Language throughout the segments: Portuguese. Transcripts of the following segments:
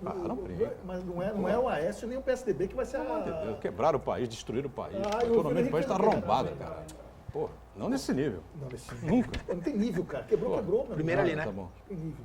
Não briga. Mas não é o Aécio nem o PSDB que vai ser Quebraram o país, destruíram o país. Ah, A economia do país está arrombada, cara. Pô, não nesse nível. Não, nesse nível. Nunca. Não tem nível, cara. Quebrou, meu. Primeiro ali, né? Tá bom. Tem nível.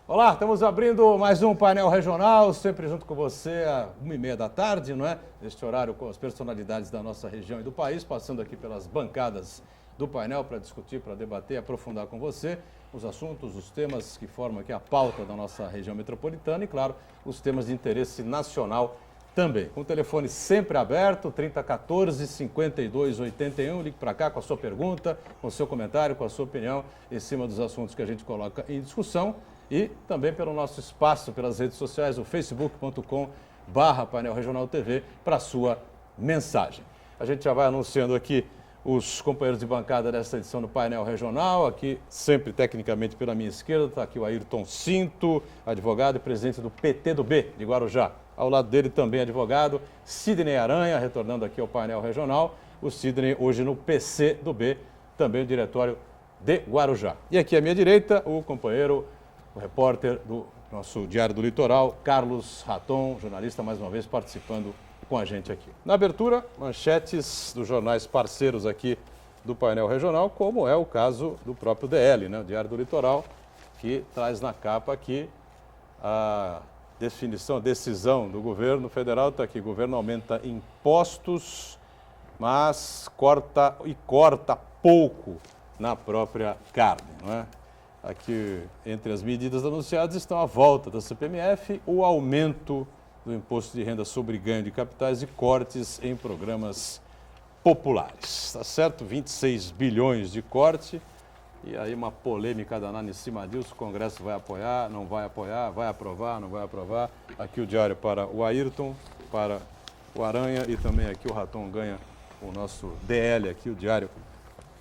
Olá, estamos abrindo mais um painel regional, sempre junto com você, às 1h30 da tarde, não é? Neste horário com as personalidades da nossa região e do país, passando aqui pelas bancadas do painel para discutir, para debater, aprofundar com você os assuntos, os temas que formam aqui a pauta da nossa região metropolitana e, claro, os temas de interesse nacional também. Com o telefone sempre aberto, 3014-5281, ligue para cá com a sua pergunta, com o seu comentário, com a sua opinião em cima dos assuntos que a gente coloca em discussão. E também pelo nosso espaço, pelas redes sociais, o facebook.com/painel regional TV, para a sua mensagem. A gente já vai anunciando aqui os companheiros de bancada dessa edição do Painel Regional. Aqui, sempre tecnicamente pela minha esquerda, está aqui o Ayrton Cinto, advogado e presidente do PTdoB de Guarujá. Ao lado dele também advogado, Sidney Aranha, retornando aqui ao Painel Regional. O Sidney hoje no PCdoB, também o diretório de Guarujá. E aqui à minha direita, o companheiro, o repórter do nosso Diário do Litoral, Carlos Raton, jornalista, mais uma vez participando com a gente aqui. Na abertura, manchetes dos jornais parceiros aqui do painel regional, como é o caso do próprio DL, né? O Diário do Litoral, que traz na capa aqui a definição, a decisão do governo federal, está aqui, o governo aumenta impostos, mas corta pouco na própria carne, não é? Aqui, entre as medidas anunciadas, estão a volta da CPMF, o aumento do imposto de renda sobre ganho de capitais e cortes em programas populares. Está certo? 26 bilhões de corte. E aí uma polêmica danada em cima disso. O Congresso vai apoiar, não vai apoiar, vai aprovar, não vai aprovar. Aqui o diário para o Ayrton, para o Aranha e também aqui o Raton ganha o nosso DL aqui, o Diário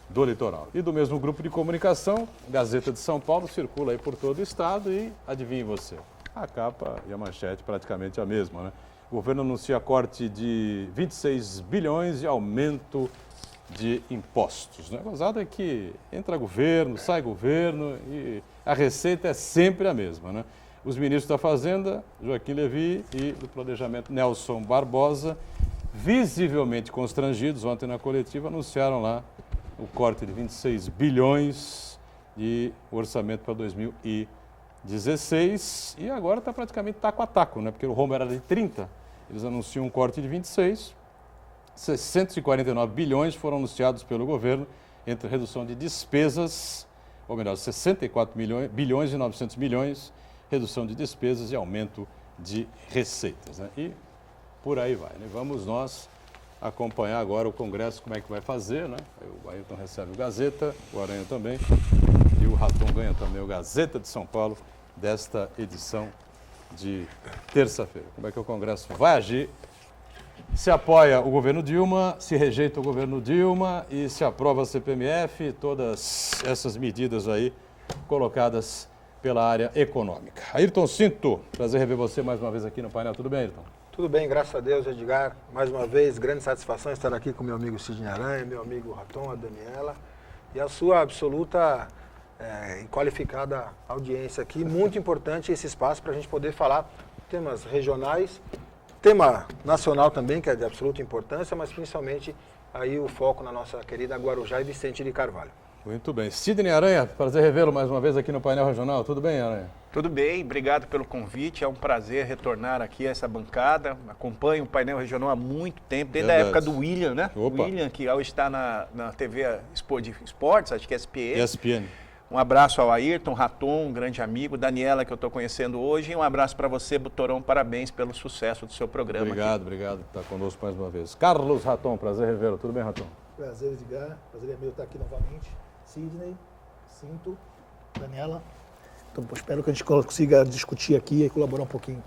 do Litoral. E do mesmo grupo de comunicação, Gazeta de São Paulo, circula aí por todo o estado e adivinhe você, a capa e a manchete praticamente a mesma, né? O governo anuncia corte de 26 bilhões e aumento de impostos. Né? A gozada é que entra governo, sai governo e a receita é sempre a mesma, né? Os ministros da Fazenda, Joaquim Levy, e do Planejamento, Nelson Barbosa, visivelmente constrangidos, ontem na coletiva, anunciaram lá o corte de 26 bilhões de orçamento para 2016 e agora está praticamente taco a taco, né? Porque o rombo era de 30, eles anunciam um corte de 26, 649 bilhões foram anunciados pelo governo entre redução de despesas, ou melhor, 64 bilhões e 900 milhões, redução de despesas e aumento de receitas, né? E por aí vai, né? Vamos nós acompanhar agora o Congresso, como é que vai fazer, né? O Ayrton recebe o Gazeta, o Aranha também, e o Raton ganha também o Gazeta de São Paulo desta edição de terça-feira. Como é que o Congresso vai agir? Se apoia o governo Dilma, se rejeita o governo Dilma e se aprova a CPMF, todas essas medidas aí colocadas pela área econômica. Ayrton Cinto, prazer rever você mais uma vez aqui no painel. Tudo bem, Ayrton? Tudo bem, graças a Deus, Edgar. Mais uma vez, grande satisfação estar aqui com meu amigo Sidney Aranha, meu amigo Raton, a Daniela e a sua absoluta e qualificada audiência aqui. Muito importante esse espaço para a gente poder falar temas regionais, tema nacional também, que é de absoluta importância, mas principalmente aí o foco na nossa querida Guarujá e Vicente de Carvalho. Muito bem. Sidney Aranha, prazer revê-lo mais uma vez aqui no painel regional. Tudo bem, Aranha? Tudo bem, obrigado pelo convite. É um prazer retornar aqui a essa bancada. Acompanho o painel regional há muito tempo, desde Verdade. a época do William, né? Opa. William, que hoje está na TV de Esportes, acho que é SPN. ESPN. Um abraço ao Ayrton, Raton, um grande amigo, Daniela, que eu estou conhecendo hoje, e um abraço para você, Butorão, parabéns pelo sucesso do seu programa. Obrigado por estar conosco mais uma vez. Carlos Raton, prazer revê-lo. Tudo bem, Raton? Prazer, Edgar. Prazer é meu estar aqui novamente. Sidney, Cinto, Daniela. Então, espero que a gente consiga discutir aqui e colaborar um pouquinho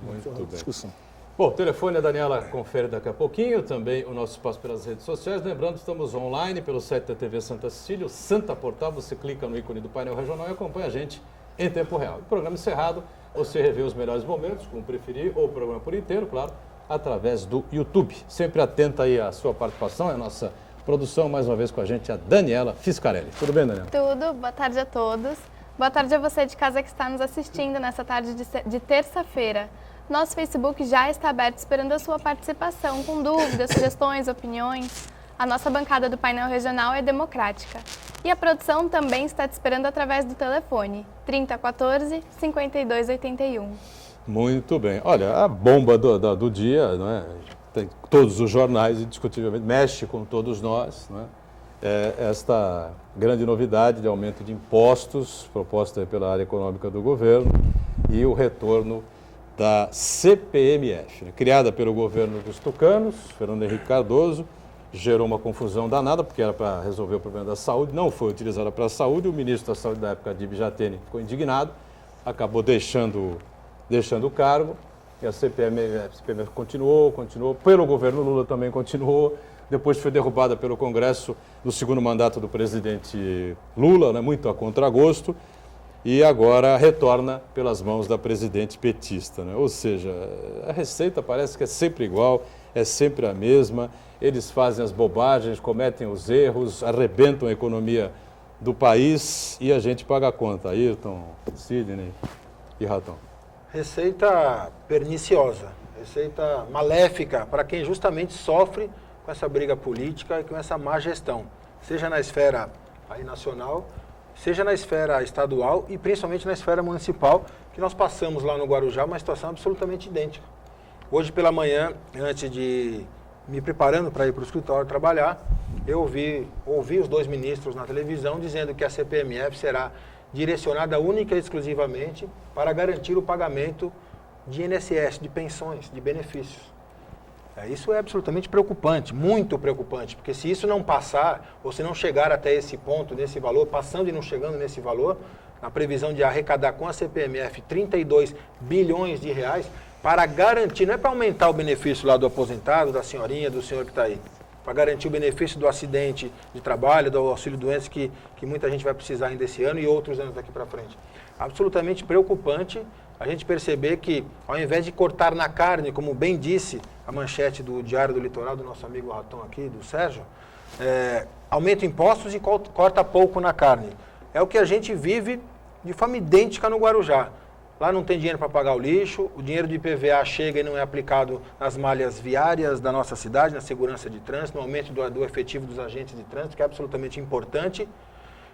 Muito na bem. discussão. Bom, o telefone a Daniela confere daqui a pouquinho, também o nosso espaço pelas redes sociais. Lembrando, estamos online pelo site da TV Santa Cecília, o Santa Portal. Você clica no ícone do painel regional e acompanha a gente em tempo real. O programa encerrado, você revê os melhores momentos, como preferir, ou o programa por inteiro, claro, através do YouTube. Sempre atenta aí à sua participação, é a nossa produção, mais uma vez com a gente, a Daniela Fiscarelli. Tudo bem, Daniela? Tudo, boa tarde a todos. Boa tarde a você de casa que está nos assistindo nessa tarde de terça-feira. Nosso Facebook já está aberto esperando a sua participação com dúvidas, sugestões, opiniões. A nossa bancada do painel regional é democrática. E a produção também está te esperando através do telefone 3014-5281. Muito bem. Olha, a bomba do dia, não é? Tem todos os jornais, indiscutivelmente, mexe com todos nós, não é? Esta grande novidade de aumento de impostos proposta pela área econômica do governo e o retorno da CPMF, né? Criada pelo governo dos tucanos, Fernando Henrique Cardoso, gerou uma confusão danada, porque era para resolver o problema da saúde, não foi utilizada para a saúde, o ministro da Saúde da época, Adib Jatene, ficou indignado, acabou deixando o cargo, e a CPMF continuou, pelo governo Lula também continuou, depois foi derrubada pelo Congresso no segundo mandato do presidente Lula, né, muito a contragosto, e agora retorna pelas mãos da presidente petista, né? Ou seja, a receita parece que é sempre igual, é sempre a mesma, eles fazem as bobagens, cometem os erros, arrebentam a economia do país e a gente paga a conta. Ayrton, Sidney e Raton. Receita perniciosa, receita maléfica para quem justamente sofre com essa briga política e com essa má gestão, seja na esfera aí nacional, seja na esfera estadual e principalmente na esfera municipal, que nós passamos lá no Guarujá uma situação absolutamente idêntica. Hoje pela manhã, antes de me preparando para ir para o escritório trabalhar, eu ouvi os dois ministros na televisão dizendo que a CPMF será direcionada única e exclusivamente para garantir o pagamento de INSS, de pensões, de benefícios. Isso é absolutamente preocupante, muito preocupante, porque se isso não passar, ou se não chegar até esse ponto, nesse valor, passando e não chegando nesse valor, na previsão de arrecadar com a CPMF 32 bilhões de reais, para garantir, não é para aumentar o benefício lá do aposentado, da senhorinha, do senhor que está aí, para garantir o benefício do acidente de trabalho, do auxílio-doença que muita gente vai precisar ainda esse ano e outros anos daqui para frente. Absolutamente preocupante a gente perceber que, ao invés de cortar na carne, como bem disse a manchete do Diário do Litoral, do nosso amigo Raton aqui, do Sérgio, aumenta impostos e corta pouco na carne. É o que a gente vive de forma idêntica no Guarujá. Lá não tem dinheiro para pagar o lixo, o dinheiro de IPVA chega e não é aplicado nas malhas viárias da nossa cidade, na segurança de trânsito, no aumento do efetivo dos agentes de trânsito, que é absolutamente importante.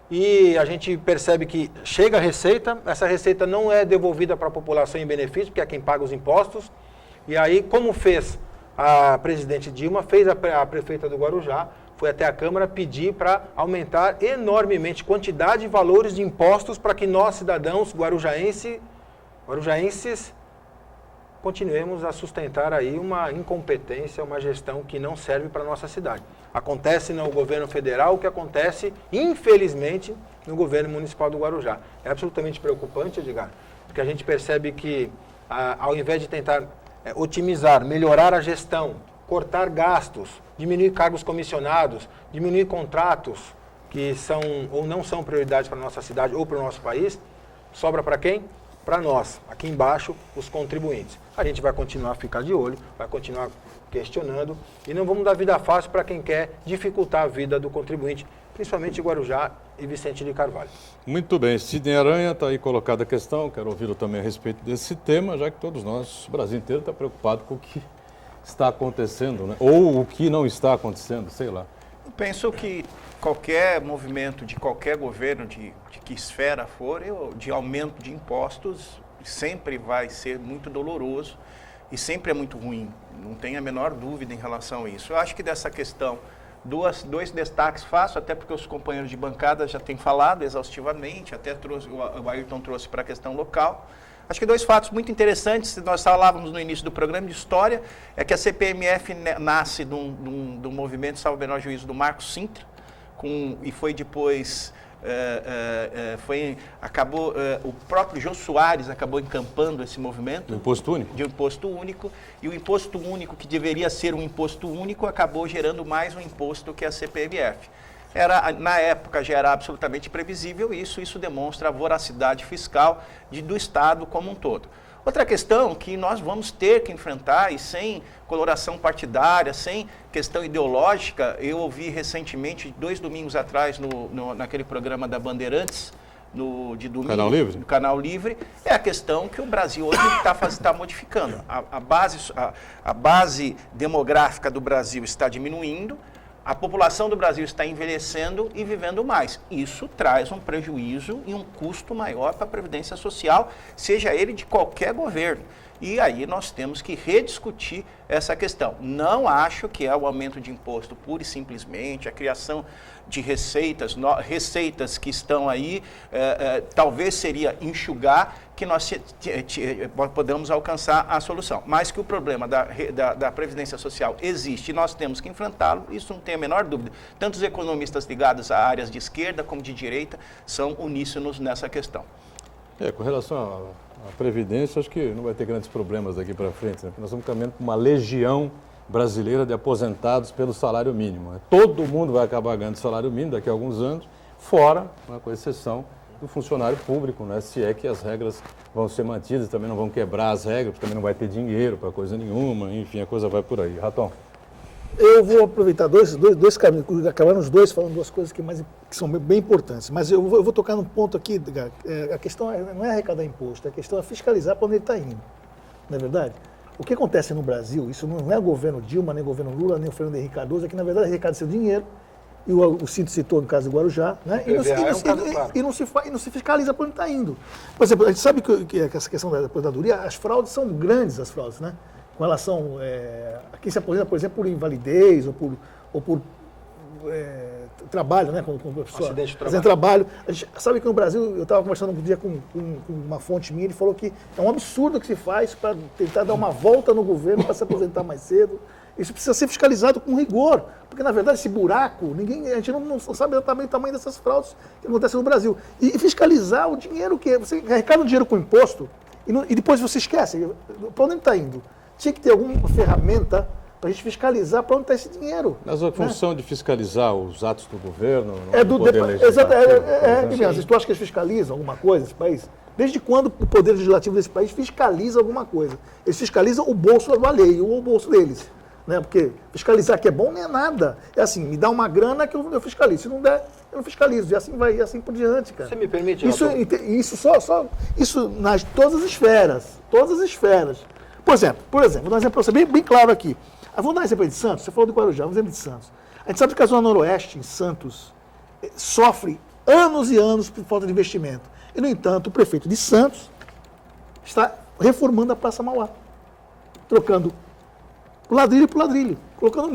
E a gente percebe que chega a receita, essa receita não é devolvida para a população em benefício, porque é quem paga os impostos. E aí, como fez a presidente Dilma, fez a prefeita do Guarujá, foi até a Câmara pedir para aumentar enormemente quantidade e valores de impostos para que nós, cidadãos guarujaenses, continuemos a sustentar aí uma incompetência, uma gestão que não serve para a nossa cidade. Acontece no governo federal o que acontece, infelizmente, no governo municipal do Guarujá. É absolutamente preocupante, Edgar, porque a gente percebe que, ao invés de tentar otimizar, melhorar a gestão, cortar gastos, diminuir cargos comissionados, diminuir contratos que são ou não são prioridades para a nossa cidade ou para o nosso país, sobra para quem? Para nós, aqui embaixo, os contribuintes. A gente vai continuar a ficar de olho, vai continuar questionando e não vamos dar vida fácil para quem quer dificultar a vida do contribuinte, principalmente Guarujá e Vicente de Carvalho. Muito bem, Sidney Aranha, está aí colocada a questão, quero ouvi-lo também a respeito desse tema, já que todos nós, o Brasil inteiro, está preocupado com o que está acontecendo, né? Ou o que não está acontecendo, sei lá. Eu penso que qualquer movimento de qualquer governo, de que esfera for, de aumento de impostos, sempre vai ser muito doloroso e sempre é muito ruim. Não tem a menor dúvida em relação a isso. Eu acho que dessa questão, dois destaques faço, até porque os companheiros de bancada já têm falado exaustivamente, até o Ayrton trouxe para a questão local. Acho que dois fatos muito interessantes, nós falávamos no início do programa de história, é que a CPMF nasce de um movimento, salvo o menor juízo, do Marcos Sintra, e foi depois, o próprio Jô Soares acabou encampando esse movimento. Do imposto único. De imposto único, e o imposto único, que deveria ser um imposto único, acabou gerando mais um imposto que a CPMF. Na época já era absolutamente previsível isso demonstra a voracidade fiscal do Estado como um todo. Outra questão que nós vamos ter que enfrentar, e sem coloração partidária, sem questão ideológica, eu ouvi recentemente, 2 domingos atrás, naquele programa da Bandeirantes, de domingo, Canal Livre? do Canal Livre, é a questão que o Brasil hoje está modificando. A base demográfica do Brasil está diminuindo, a população do Brasil está envelhecendo e vivendo mais. Isso traz um prejuízo e um custo maior para a Previdência Social, seja ele de qualquer governo. E aí nós temos que rediscutir essa questão. Não acho que é o aumento de imposto pura e simplesmente, a criação de receitas que estão aí, talvez seria enxugar que nós podemos alcançar a solução. Mas que o problema da Previdência Social existe e nós temos que enfrentá-lo, isso não tem a menor dúvida. Tanto os economistas ligados a áreas de esquerda como de direita são uníssonos nessa questão. Com relação à Previdência, acho que não vai ter grandes problemas daqui para frente, né? Porque nós estamos caminhando para uma legião brasileira de aposentados pelo salário mínimo, né? Todo mundo vai acabar ganhando salário mínimo daqui a alguns anos, fora, né, com exceção do funcionário público, né? Se é que as regras vão ser mantidas, também não vão quebrar as regras, porque também não vai ter dinheiro para coisa nenhuma, enfim, a coisa vai por aí. Raton. Eu vou aproveitar dois caminhos, acabaram os dois falando duas coisas que são bem importantes, mas eu vou tocar num ponto aqui, a questão não é arrecadar imposto, a questão é fiscalizar para onde ele está indo, não é verdade? O que acontece no Brasil, isso não é o governo Dilma, nem o governo Lula, nem o Fernando Henrique Cardoso, é que na verdade arrecada seu dinheiro, e o Cid citou no caso do Guarujá, né? E não se fiscaliza para onde está indo. Por exemplo, a gente sabe que essa questão da aposentadoria, as fraudes são grandes, as fraudes, né? Com relação a quem se aposenta, por exemplo, por invalidez ou por trabalho, né? Com a pessoa fazendo trabalho. A gente sabe que no Brasil, eu estava conversando um dia com uma fonte minha, ele falou que é um absurdo que se faz para tentar dar uma volta no governo para se aposentar mais cedo. Isso precisa ser fiscalizado com rigor, porque na verdade esse buraco, a gente não sabe exatamente o tamanho dessas fraudes que acontecem no Brasil. E fiscalizar o dinheiro que você arrecada o dinheiro com imposto e depois você esquece, para onde está indo? Tinha que ter alguma ferramenta para a gente fiscalizar para onde está esse dinheiro. Mas a função de fiscalizar os atos do governo é do poder legislativo. Tu acha que eles fiscalizam alguma coisa nesse país? Desde quando o poder legislativo desse país fiscaliza alguma coisa? Eles fiscalizam o bolso do alheio ou o bolso deles. Né? Porque fiscalizar que é bom não é nada. É assim, me dá uma grana que eu fiscalizo. Se não der, eu não fiscalizo. E assim vai, e assim por diante, cara. Você me permite? Isso nas todas as esferas. Todas as esferas. Por exemplo, vou dar um exemplo para você bem claro aqui. Vamos dar um exemplo de Santos, você falou do Guarujá, um exemplo de Santos. A gente sabe que a Zona Noroeste, em Santos, sofre anos e anos por falta de investimento. E, no entanto, o prefeito de Santos está reformando a Praça Mauá, trocando ladrilho por ladrilho, colocando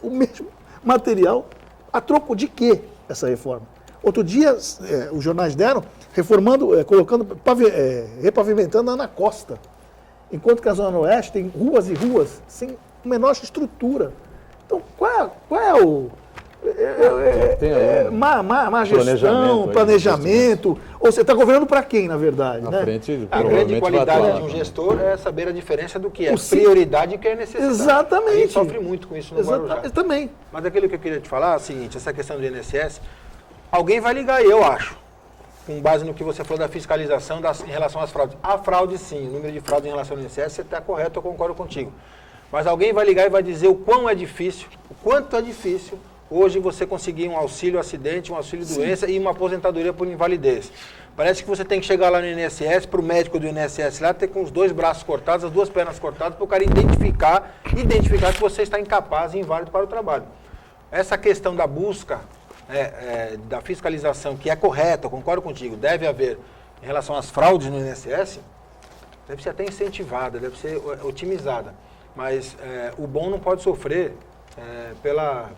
o mesmo material. A troco de quê essa reforma? Outro dia, os jornais deram, repavimentando a Ana Costa. Enquanto que a Zona Oeste tem ruas e ruas sem menor estrutura. Então, qual é o... má gestão, planejamento. Ou você está governando para quem, na verdade? Na frente, a grande qualidade de um gestor é saber a diferença do que é prioridade e o que é necessidade. Exatamente. A gente sofre muito com isso no Guarujá. Também. Mas aquilo que eu queria te falar é o seguinte, essa questão do INSS, alguém vai ligar aí, eu acho, com base no que você falou da fiscalização em relação às fraudes. A fraude, sim, o número de fraudes em relação ao INSS, você está correto, eu concordo contigo. Mas alguém vai ligar e vai dizer o quanto é difícil hoje você conseguir um auxílio acidente, um auxílio doença e uma aposentadoria por invalidez. Parece que você tem que chegar lá no INSS, para o médico do INSS lá, ter com os 2 braços cortados, as 2 pernas cortadas, para o cara identificar que você está incapaz e inválido para o trabalho. Essa questão da busca, da fiscalização, que é correta, eu concordo contigo, deve haver em relação às fraudes no INSS, deve ser até incentivada, deve ser otimizada. Mas o bom não pode sofrer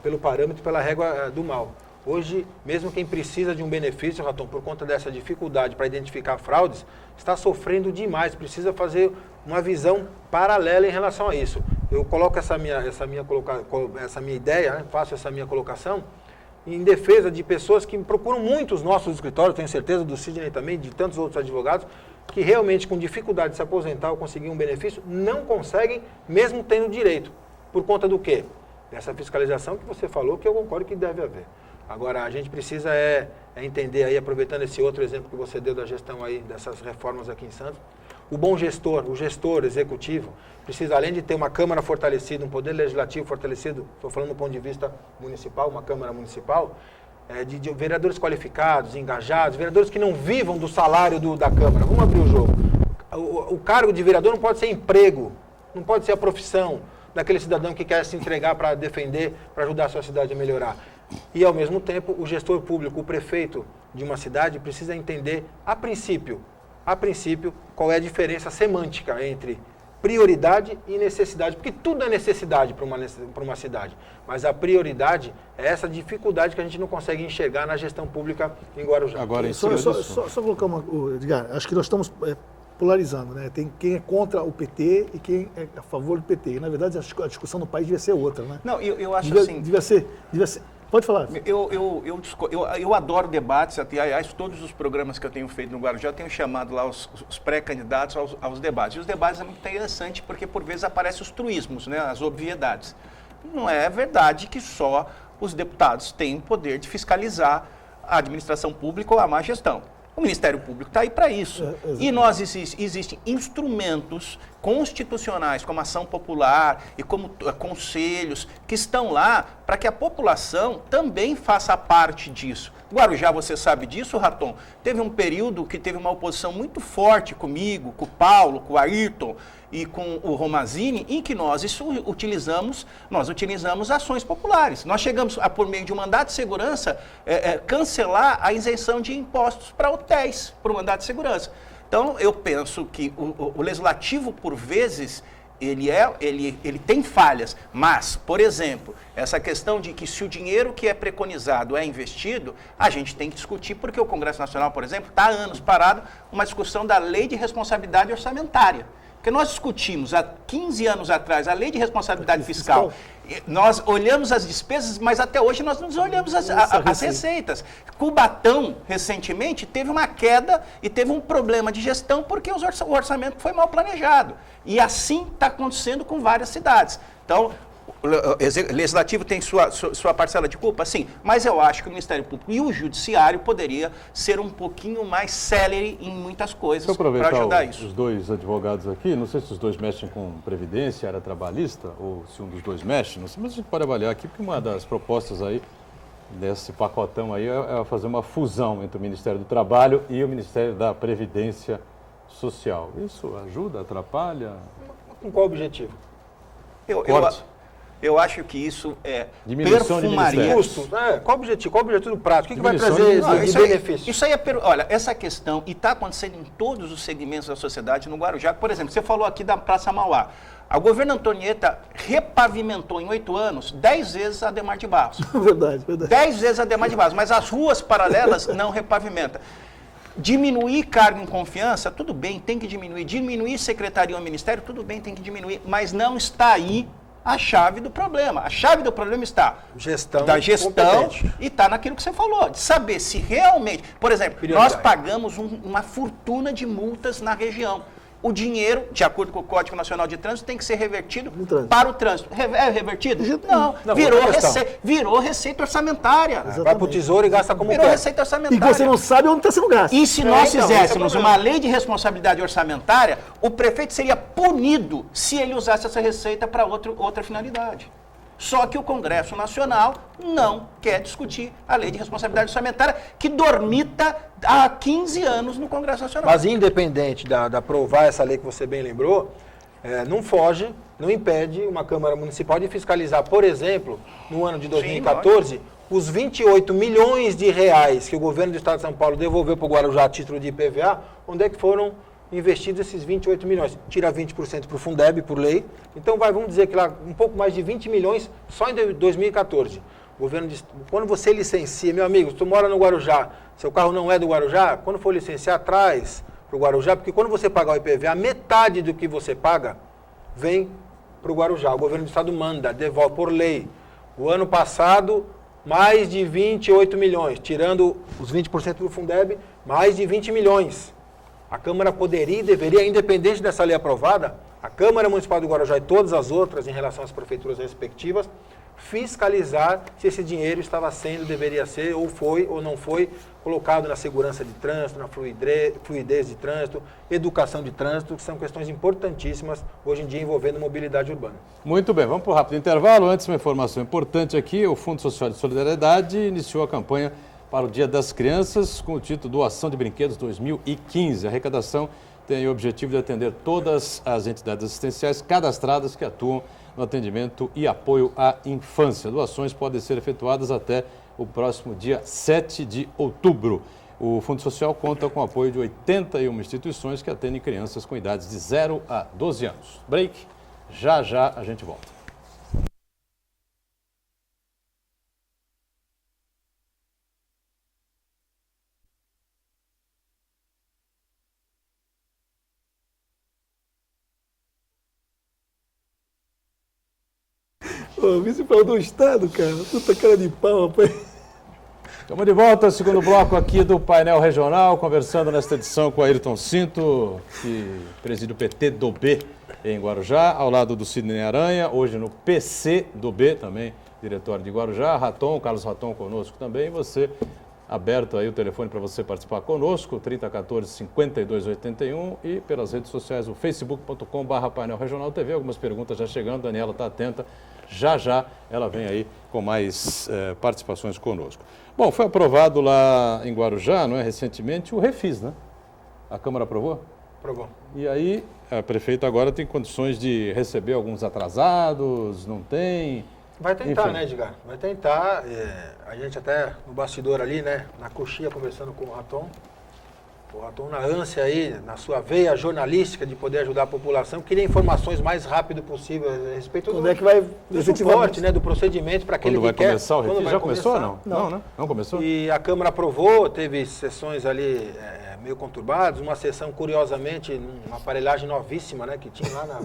pelo parâmetro, pela régua do mal. Hoje, mesmo quem precisa de um benefício, Raton, por conta dessa dificuldade para identificar fraudes, está sofrendo demais, precisa fazer uma visão paralela em relação a isso. Eu coloco essa minha ideia, né, faço essa minha colocação, em defesa de pessoas que procuram muito os nossos escritórios, tenho certeza do Sidney também, de tantos outros advogados, que realmente com dificuldade de se aposentar ou conseguir um benefício, não conseguem, mesmo tendo direito. Por conta do quê? Dessa fiscalização que você falou, que eu concordo que deve haver. Agora, a gente precisa entender aí, aproveitando esse outro exemplo que você deu da gestão aí, dessas reformas aqui em Santos, o bom gestor, o gestor executivo, precisa, além de ter uma Câmara fortalecida, um Poder Legislativo fortalecido, estou falando do ponto de vista municipal, uma Câmara municipal, de vereadores qualificados, engajados, vereadores que não vivam do salário da Câmara. Vamos abrir o jogo. O cargo de vereador não pode ser emprego, não pode ser a profissão daquele cidadão que quer se entregar para defender, para ajudar a sua cidade a melhorar. E, ao mesmo tempo, o gestor público, o prefeito de uma cidade precisa entender, a princípio, qual é a diferença semântica entre prioridade e necessidade, porque tudo é necessidade para uma cidade, mas a prioridade é essa dificuldade que a gente não consegue enxergar na gestão pública em Guarujá. Agora, Só colocar Edgar, acho que nós estamos polarizando, né? Tem quem é contra o PT e quem é a favor do PT. E, na verdade, a discussão no país devia ser outra, né? Não, eu acho assim... Devia ser. Pode falar. Eu adoro debates, aliás, todos os programas que eu tenho feito no Guarujá, eu tenho chamado lá os pré-candidatos aos debates. E os debates é muito interessante porque, por vezes, aparecem os truísmos, né, as obviedades. Não é verdade que só os deputados têm o poder de fiscalizar a administração pública ou a má gestão. O Ministério Público está aí para isso. E existem instrumentos constitucionais, como ação popular e como conselhos, que estão lá para que a população também faça parte disso. Guarujá, você sabe disso, Raton? Teve um período que teve uma oposição muito forte comigo, com o Paulo, com o Ayrton e com o Romazini, em que nós utilizamos ações populares. Nós chegamos, por meio de um mandato de segurança, cancelar a isenção de impostos para hotéis, por um mandato de segurança. Então, eu penso que o legislativo, por vezes, ele tem falhas, mas, por exemplo, essa questão de que se o dinheiro que é preconizado é investido, a gente tem que discutir, porque o Congresso Nacional, por exemplo, está há anos parado uma discussão da Lei de Responsabilidade Orçamentária. Porque nós discutimos há 15 anos atrás a Lei de Responsabilidade Fiscal. Nós olhamos as despesas, mas até hoje nós não olhamos as receitas. Cubatão, recentemente, teve uma queda e teve um problema de gestão porque o orçamento foi mal planejado. E assim está acontecendo com várias cidades. Então, o Legislativo tem sua parcela de culpa? Sim, mas eu acho que o Ministério Público e o Judiciário poderia ser um pouquinho mais célere em muitas coisas para ajudar isso. Os dois advogados aqui, não sei se os dois mexem com previdência, área trabalhista, ou se um dos dois mexe, não sei, mas a gente pode avaliar aqui, porque uma das propostas aí, desse pacotão aí, é fazer uma fusão entre o Ministério do Trabalho e o Ministério da Previdência Social. Isso ajuda, atrapalha? Com qual objetivo? Eu acho que isso perfumaria. Custo. Qual o objetivo? Qual o objetivo prático? O que vai trazer de benefício? Isso aí olha, essa questão, e está acontecendo em todos os segmentos da sociedade no Guarujá. Por exemplo, você falou aqui da Praça Mauá. A governo Antonieta repavimentou em 8 anos 10 vezes a Adhemar de Barros. Verdade. 10 vezes a Adhemar de Barros, mas as ruas paralelas não repavimenta. Diminuir cargo em confiança, tudo bem, tem que diminuir. Diminuir secretaria ou ministério, tudo bem, tem que diminuir. Mas não está aí a chave do problema. A chave do problema está da gestão e está naquilo que você falou, de saber se realmente... Por exemplo, nós pagamos uma fortuna de multas na região. O dinheiro, de acordo com o Código Nacional de Trânsito, tem que ser revertido para o trânsito. É revertido? Não. Virou receita orçamentária. Vai para o tesouro e gasta como quer. Virou receita orçamentária. E você não sabe onde está sendo gasto. E se nós fizéssemos uma lei de responsabilidade orçamentária, o prefeito seria punido se ele usasse essa receita para outra finalidade. Só que o Congresso Nacional não quer discutir a lei de responsabilidade orçamentária, que dormita há 15 anos no Congresso Nacional. Mas independente de aprovar essa lei que você bem lembrou, não foge, não impede uma Câmara Municipal de fiscalizar, por exemplo, no ano de 2014, os 28 milhões de reais que o governo do Estado de São Paulo devolveu para o Guarujá a título de IPVA, onde é que foram investidos esses 28 milhões. Tira 20% para o Fundeb, por lei. Então, vamos dizer que lá um pouco mais de 20 milhões só em 2014. O governo diz, quando você licencia, meu amigo, se tu mora no Guarujá, seu carro não é do Guarujá, quando for licenciar, traz para o Guarujá, porque quando você pagar o IPVA, metade do que você paga vem para o Guarujá. O governo do Estado manda, devolve por lei. O ano passado, mais de 28 milhões, tirando os 20% do Fundeb, mais de 20 milhões. A Câmara poderia e deveria, independente dessa lei aprovada, a Câmara Municipal do Guarujá e todas as outras, em relação às prefeituras respectivas, fiscalizar se esse dinheiro estava sendo, deveria ser, ou foi, ou não foi, colocado na segurança de trânsito, na fluidez de trânsito, educação de trânsito, que são questões importantíssimas hoje em dia envolvendo mobilidade urbana. Muito bem, vamos para o rápido intervalo. Antes, uma informação importante aqui, o Fundo Social de Solidariedade iniciou a campanha para o Dia das Crianças, com o título Doação de Brinquedos 2015. A arrecadação tem o objetivo de atender todas as entidades assistenciais cadastradas que atuam no atendimento e apoio à infância. Doações podem ser efetuadas até o próximo dia 7 de outubro. O Fundo Social conta com o apoio de 81 instituições que atendem crianças com idades de 0 a 12 anos. Break, já já a gente volta. Ô, vice-presidente do Estado, cara. Puta cara de pau, rapaz. Estamos de volta, segundo bloco aqui do painel regional, conversando nesta edição com o Ayrton Cinto, que preside o PT do B em Guarujá, ao lado do Sidney Aranha, hoje no PC do B, também diretório de Guarujá, Raton, Carlos Raton conosco também, e você, aberto aí o telefone para você participar conosco, 3014-5281 e pelas redes sociais, o facebook.com/painel regional TV, algumas perguntas já chegando, Daniela está atenta, já já ela vem aí com mais participações conosco. Bom, foi aprovado lá em Guarujá, não é, recentemente, o Refis, né? A Câmara aprovou? Aprovou. E aí, a prefeita agora tem condições de receber alguns atrasados, não tem? Vai tentar, Enfim. né, Edgar? Vai tentar. A gente até no bastidor ali, né, na coxinha, conversando com o Raton. O Raton, na ânsia aí, na sua veia jornalística de poder ajudar a população, queria informações mais rápido possível a respeito Quando é que vai do suporte, né, do procedimento para aquele Quando vai que quer. começar o Quando Refis? vai Já começou ou começar. não? Não, né? Não começou? E a Câmara aprovou, teve sessões ali meio conturbadas, uma sessão, curiosamente, uma aparelhagem novíssima, né, que tinha lá na...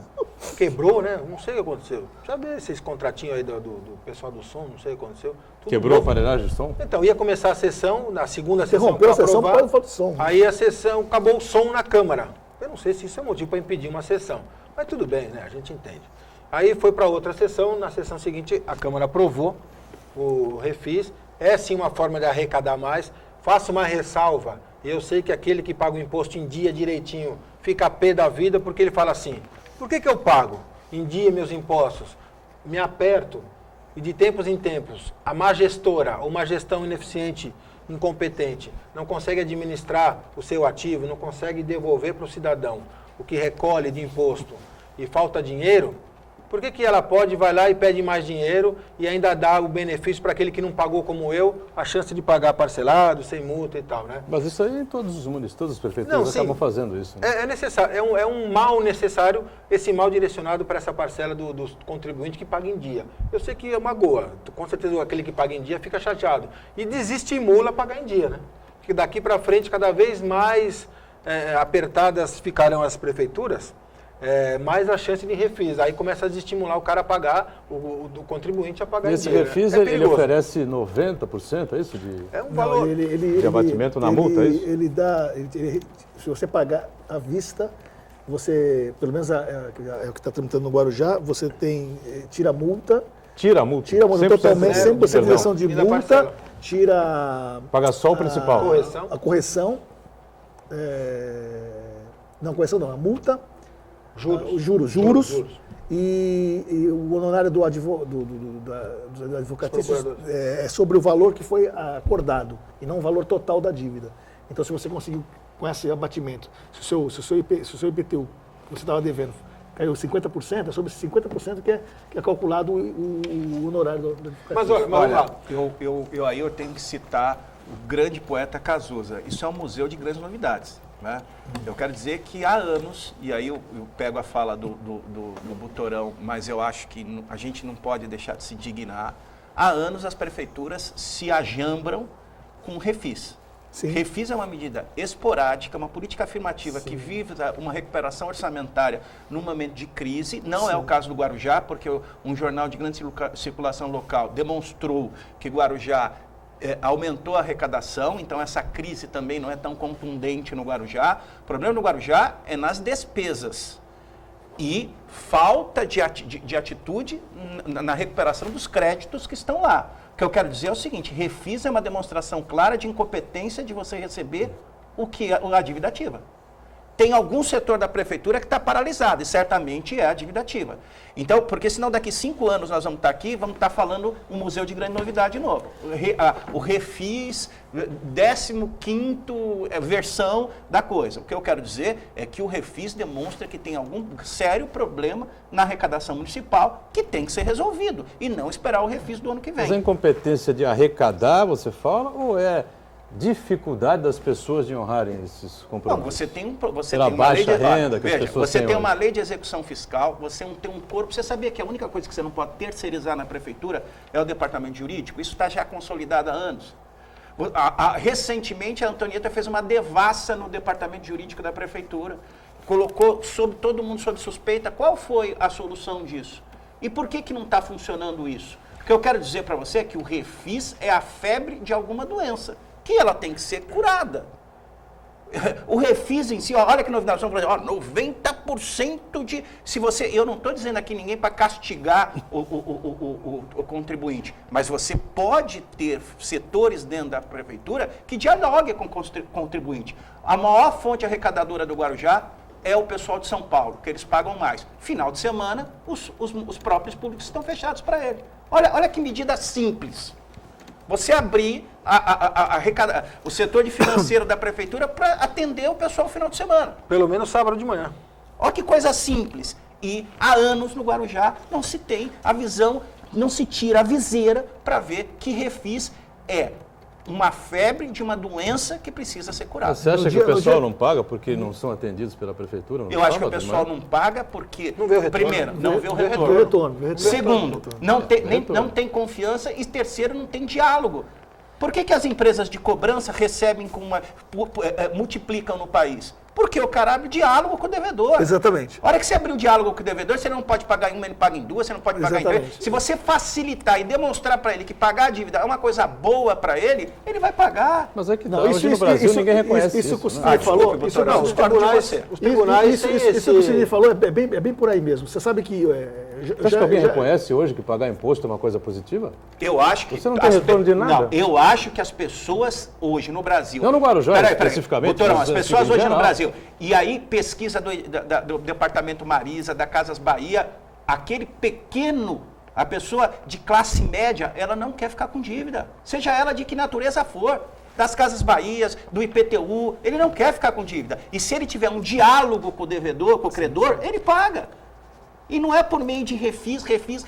Quebrou, né? Não sei o que aconteceu. Já vi esses contratinhos aí do pessoal do som, não sei o que aconteceu. Tudo Quebrou a novo. aparelhagem de som? Então, ia começar a sessão, na segunda sessão Interrompeu a pra sessão por aprovar, causa do som. aí a sessão, acabou o som na Câmara. Eu não sei se isso é motivo para impedir uma sessão, mas tudo bem, né? A gente entende. Aí foi para outra sessão, na sessão seguinte a Câmara aprovou o Refis. É sim uma forma de arrecadar mais. Faço uma ressalva, e eu sei que aquele que paga o imposto em dia direitinho fica a pé da vida, porque ele fala assim, por que eu pago em dia meus impostos? Me aperto, e de tempos em tempos, a má gestora ou uma gestão ineficiente, incompetente, não consegue administrar o seu ativo, não consegue devolver para o cidadão o que recolhe de imposto e falta dinheiro, por que ela pode, vai lá e pede mais dinheiro e ainda dá o benefício para aquele que não pagou como eu, a chance de pagar parcelado, sem multa e tal, né? Mas isso aí todos os municípios, todas as prefeituras Não, sim. acabam fazendo isso. Né? É necessário, é um mal necessário, esse mal direcionado para essa parcela do contribuinte que paga em dia. Eu sei que é uma goa, com certeza aquele que paga em dia fica chateado e desestimula a pagar em dia, né? Porque daqui para frente, cada vez mais apertadas ficarão as prefeituras, mais a chance de refis. Aí começa a desestimular o cara a pagar, o contribuinte a pagar E esse em dia. refis, É ele perigoso. oferece 90%, é isso? De... É um valor... de abatimento na multa, é isso? Ele dá, se você pagar à vista, você, pelo menos é o que está tramitando no Guarujá, você tem, tira a multa. Tira a multa? Tira a multa 100% totalmente, 100% de perdão. isenção de E da multa, parcela? tira Paga só o principal. Correção. a correção, não, correção não, a multa, os juros. E o honorário do advocatício é sobre o valor que foi acordado e não o valor total da dívida. Então, se você conseguiu, com esse abatimento, se o seu IPTU que você estava devendo caiu 50%, é sobre esse 50% que é calculado o honorário do advocatício. Mas olha, Aí eu tenho que citar o grande poeta Cazuza. Isso é um museu de grandes novidades. Né? Eu quero dizer que há anos, e aí eu pego a fala do Butorão, mas eu acho que a gente não pode deixar de se indignar, há anos as prefeituras se ajambram com refis. Sim. Refis é uma medida esporádica, uma política afirmativa que visa uma recuperação orçamentária num momento de crise. Não é o caso do Guarujá, porque um jornal de grande circulação local demonstrou que Guarujá aumentou a arrecadação, então essa crise também não é tão contundente no Guarujá. O problema no Guarujá é nas despesas e falta de atitude na recuperação dos créditos que estão lá. O que eu quero dizer é o seguinte, refis é uma demonstração clara de incompetência de você receber a dívida ativa. tem algum setor da prefeitura que está paralisado, e certamente é a dívida ativa. Então, porque senão daqui 5 anos nós vamos estar aqui, vamos estar falando um museu de grande novidade de novo. O Refis, 15ª versão da coisa. O que eu quero dizer é que o Refis demonstra que tem algum sério problema na arrecadação municipal que tem que ser resolvido, e não esperar o Refis do ano que vem. Mas a incompetência de arrecadar, você fala, ou é dificuldade das pessoas de honrarem esses compromissos? Não, você tem Pela uma lei baixa de renda que as veja, pessoas você têm tem hoje. uma lei de execução fiscal, você tem um corpo. Você sabia que a única coisa que você não pode terceirizar na prefeitura é o departamento jurídico? Isso está já consolidado há anos. Recentemente a Antonieta fez uma devassa no departamento jurídico da prefeitura, colocou todo mundo sob suspeita. Qual foi a solução disso? E por que não está funcionando isso? O que eu quero dizer para você é que o Refis é a febre de alguma doença, que ela tem que ser curada. O Refis em si, olha que novidade, 90% de... Eu não estou dizendo aqui ninguém para castigar o contribuinte, mas você pode ter setores dentro da prefeitura que dialoguem com o contribuinte. A maior fonte arrecadadora do Guarujá é o pessoal de São Paulo, que eles pagam mais. Final de semana, os próprios públicos estão fechados para ele. Olha que medida simples. Você abrir o setor de financeiro da prefeitura para atender o pessoal no final de semana. Pelo menos sábado de manhã. Olha que coisa simples. E há anos no Guarujá não se tem a visão, não se tira a viseira para ver que Refis é uma febre de uma doença que precisa ser curada. Você acha que o pessoal não paga porque não são atendidos pela prefeitura? Eu acho que o pessoal não paga porque, não vê o retorno, primeiro, não vê o retorno. Segundo, não tem confiança, e terceiro, não tem diálogo. Por que as empresas de cobrança recebem multiplicam no país? Porque o cara abre diálogo com o devedor. Exatamente. A hora que você abrir o diálogo com o devedor, você não pode pagar em uma, ele paga em duas, você não pode pagar em três. Se você facilitar e demonstrar para ele que pagar a dívida é uma coisa boa para ele, ele vai pagar. Mas é que hoje no Brasil ninguém reconhece isso. Isso que o Sidney falou, os tribunais isso que o Sidney falou é bem por aí mesmo. Você sabe que... Você acha que alguém reconhece hoje que pagar imposto é uma coisa positiva? Eu acho que... Você não tem retorno de nada? Não, eu acho que as pessoas hoje no Brasil... Não no Guarujá, especificamente. Doutorão, as pessoas hoje no Brasil... E aí, pesquisa do Departamento Marisa, da Casas Bahia, aquele pequeno, a pessoa de classe média, ela não quer ficar com dívida. Seja ela de que natureza for. Das Casas Bahias, do IPTU, ele não quer ficar com dívida. E se ele tiver um diálogo com o devedor, com o credor, ele paga. E não é por meio de refis. O refis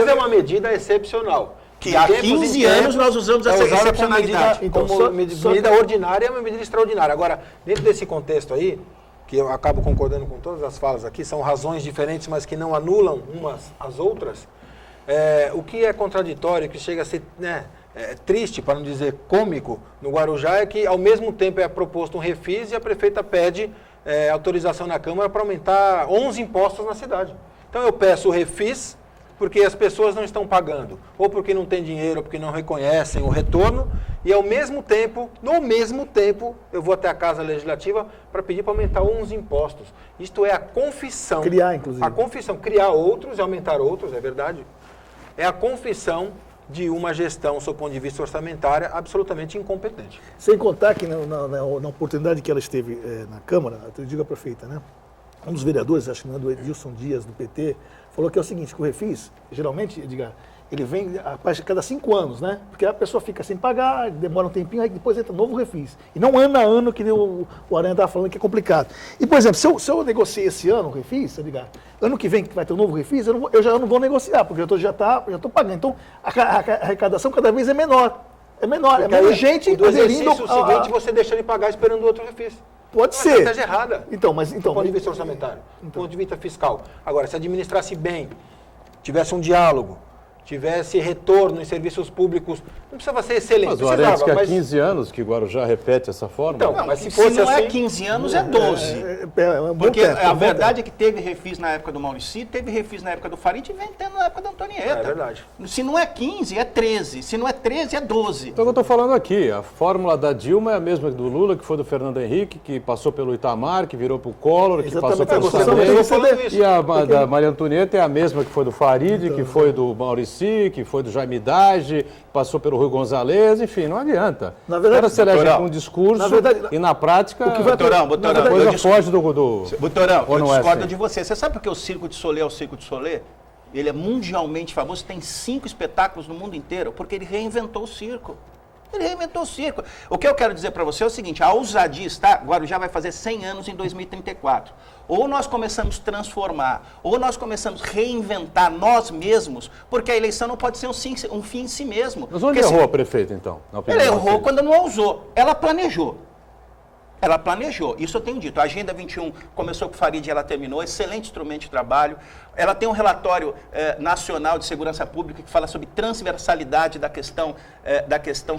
é uma medida excepcional. Que há 15 anos nós usamos essa excepcionalidade. Como medida ordinária, é uma medida extraordinária. Agora, dentro desse contexto aí, que eu acabo concordando com todas as falas aqui, são razões diferentes, mas que não anulam umas às outras, o que é contraditório, que chega a ser triste, para não dizer cômico, no Guarujá, é que ao mesmo tempo é proposto um refis e a prefeita pede autorização na Câmara para aumentar 11 impostos na cidade. Então eu peço o refis porque as pessoas não estão pagando, ou porque não tem dinheiro, ou porque não reconhecem o retorno, e ao mesmo tempo, no mesmo tempo, eu vou até a Casa Legislativa para pedir para aumentar 11 impostos. Isto é a confissão. Criar, inclusive. A confissão, criar outros e aumentar outros, é verdade. É a confissão de uma gestão, sob o ponto de vista orçamentário, absolutamente incompetente. Sem contar que na oportunidade que ela esteve na Câmara, eu digo a prefeita, né? Um dos vereadores, acho que não é do Edilson Dias, do PT, falou que é o seguinte, que o refis, geralmente, Edgar, ele vem a cada 5 anos, né? Porque a pessoa fica sem pagar, demora um tempinho, aí depois entra novo refis. E não ano a ano, que nem o Aranha estava falando, que é complicado. E, por exemplo, se eu negociei esse ano o refis, Edgar, ano que vem que vai ter um novo refis, eu já não vou negociar, porque eu já estou pagando. Então, a arrecadação cada vez é menor. É menor, porque é menos gente do exercício seguinte, você deixa de pagar esperando outro refis. Pode ser. É uma estratégia errada. Do ponto de vista orçamentário, do ponto de vista fiscal. Agora, se administrasse bem, tivesse um diálogo, tivesse retorno em serviços públicos, não precisava ser excelente. Mas o Aranha diz que há 15 anos que o Guarujá repete essa fórmula. Então, mas se não é 15 anos, é 12. Porque a verdade é que teve refis na época do Maurici, teve refis na época do Farid e vem tendo na época da Antonieta. É verdade. Se não é 15, é 13. Se não é 13, é 12. Então, eu estou falando aqui, a fórmula da Dilma é a mesma do Lula, que foi do Fernando Henrique, que passou pelo Itamar, que virou para o Collor, que passou pelo CD. E a da Maria Antonieta é a mesma que foi do Farid, que foi do Maurici, que foi do Jaime Dage, passou pelo Rui Gonzalez, enfim, não adianta. Na verdade, o cara se elege doutorão, com um discurso na verdade, e na prática Doutorão, a coisa foge do... Doutorão, Ou eu não é discordo assim? de você. Você sabe por que o Circo de Soleil é o Circo de Soleil? Ele é mundialmente famoso, tem 5 espetáculos no mundo inteiro, porque ele reinventou o circo. Ele reinventou o circo. O que eu quero dizer para você é o seguinte, a ousadia está, Guarujá vai fazer 100 anos em 2034. Ou nós começamos a transformar, ou nós começamos a reinventar nós mesmos, porque a eleição não pode ser um fim em si mesmo. Mas onde Porque errou a prefeita, então? Na opinião ela errou dele? quando não ousou. Ela planejou. Ela planejou, isso eu tenho dito. A Agenda 21 começou com o Farid e ela terminou, excelente instrumento de trabalho. Ela tem um relatório nacional de segurança pública que fala sobre transversalidade da questão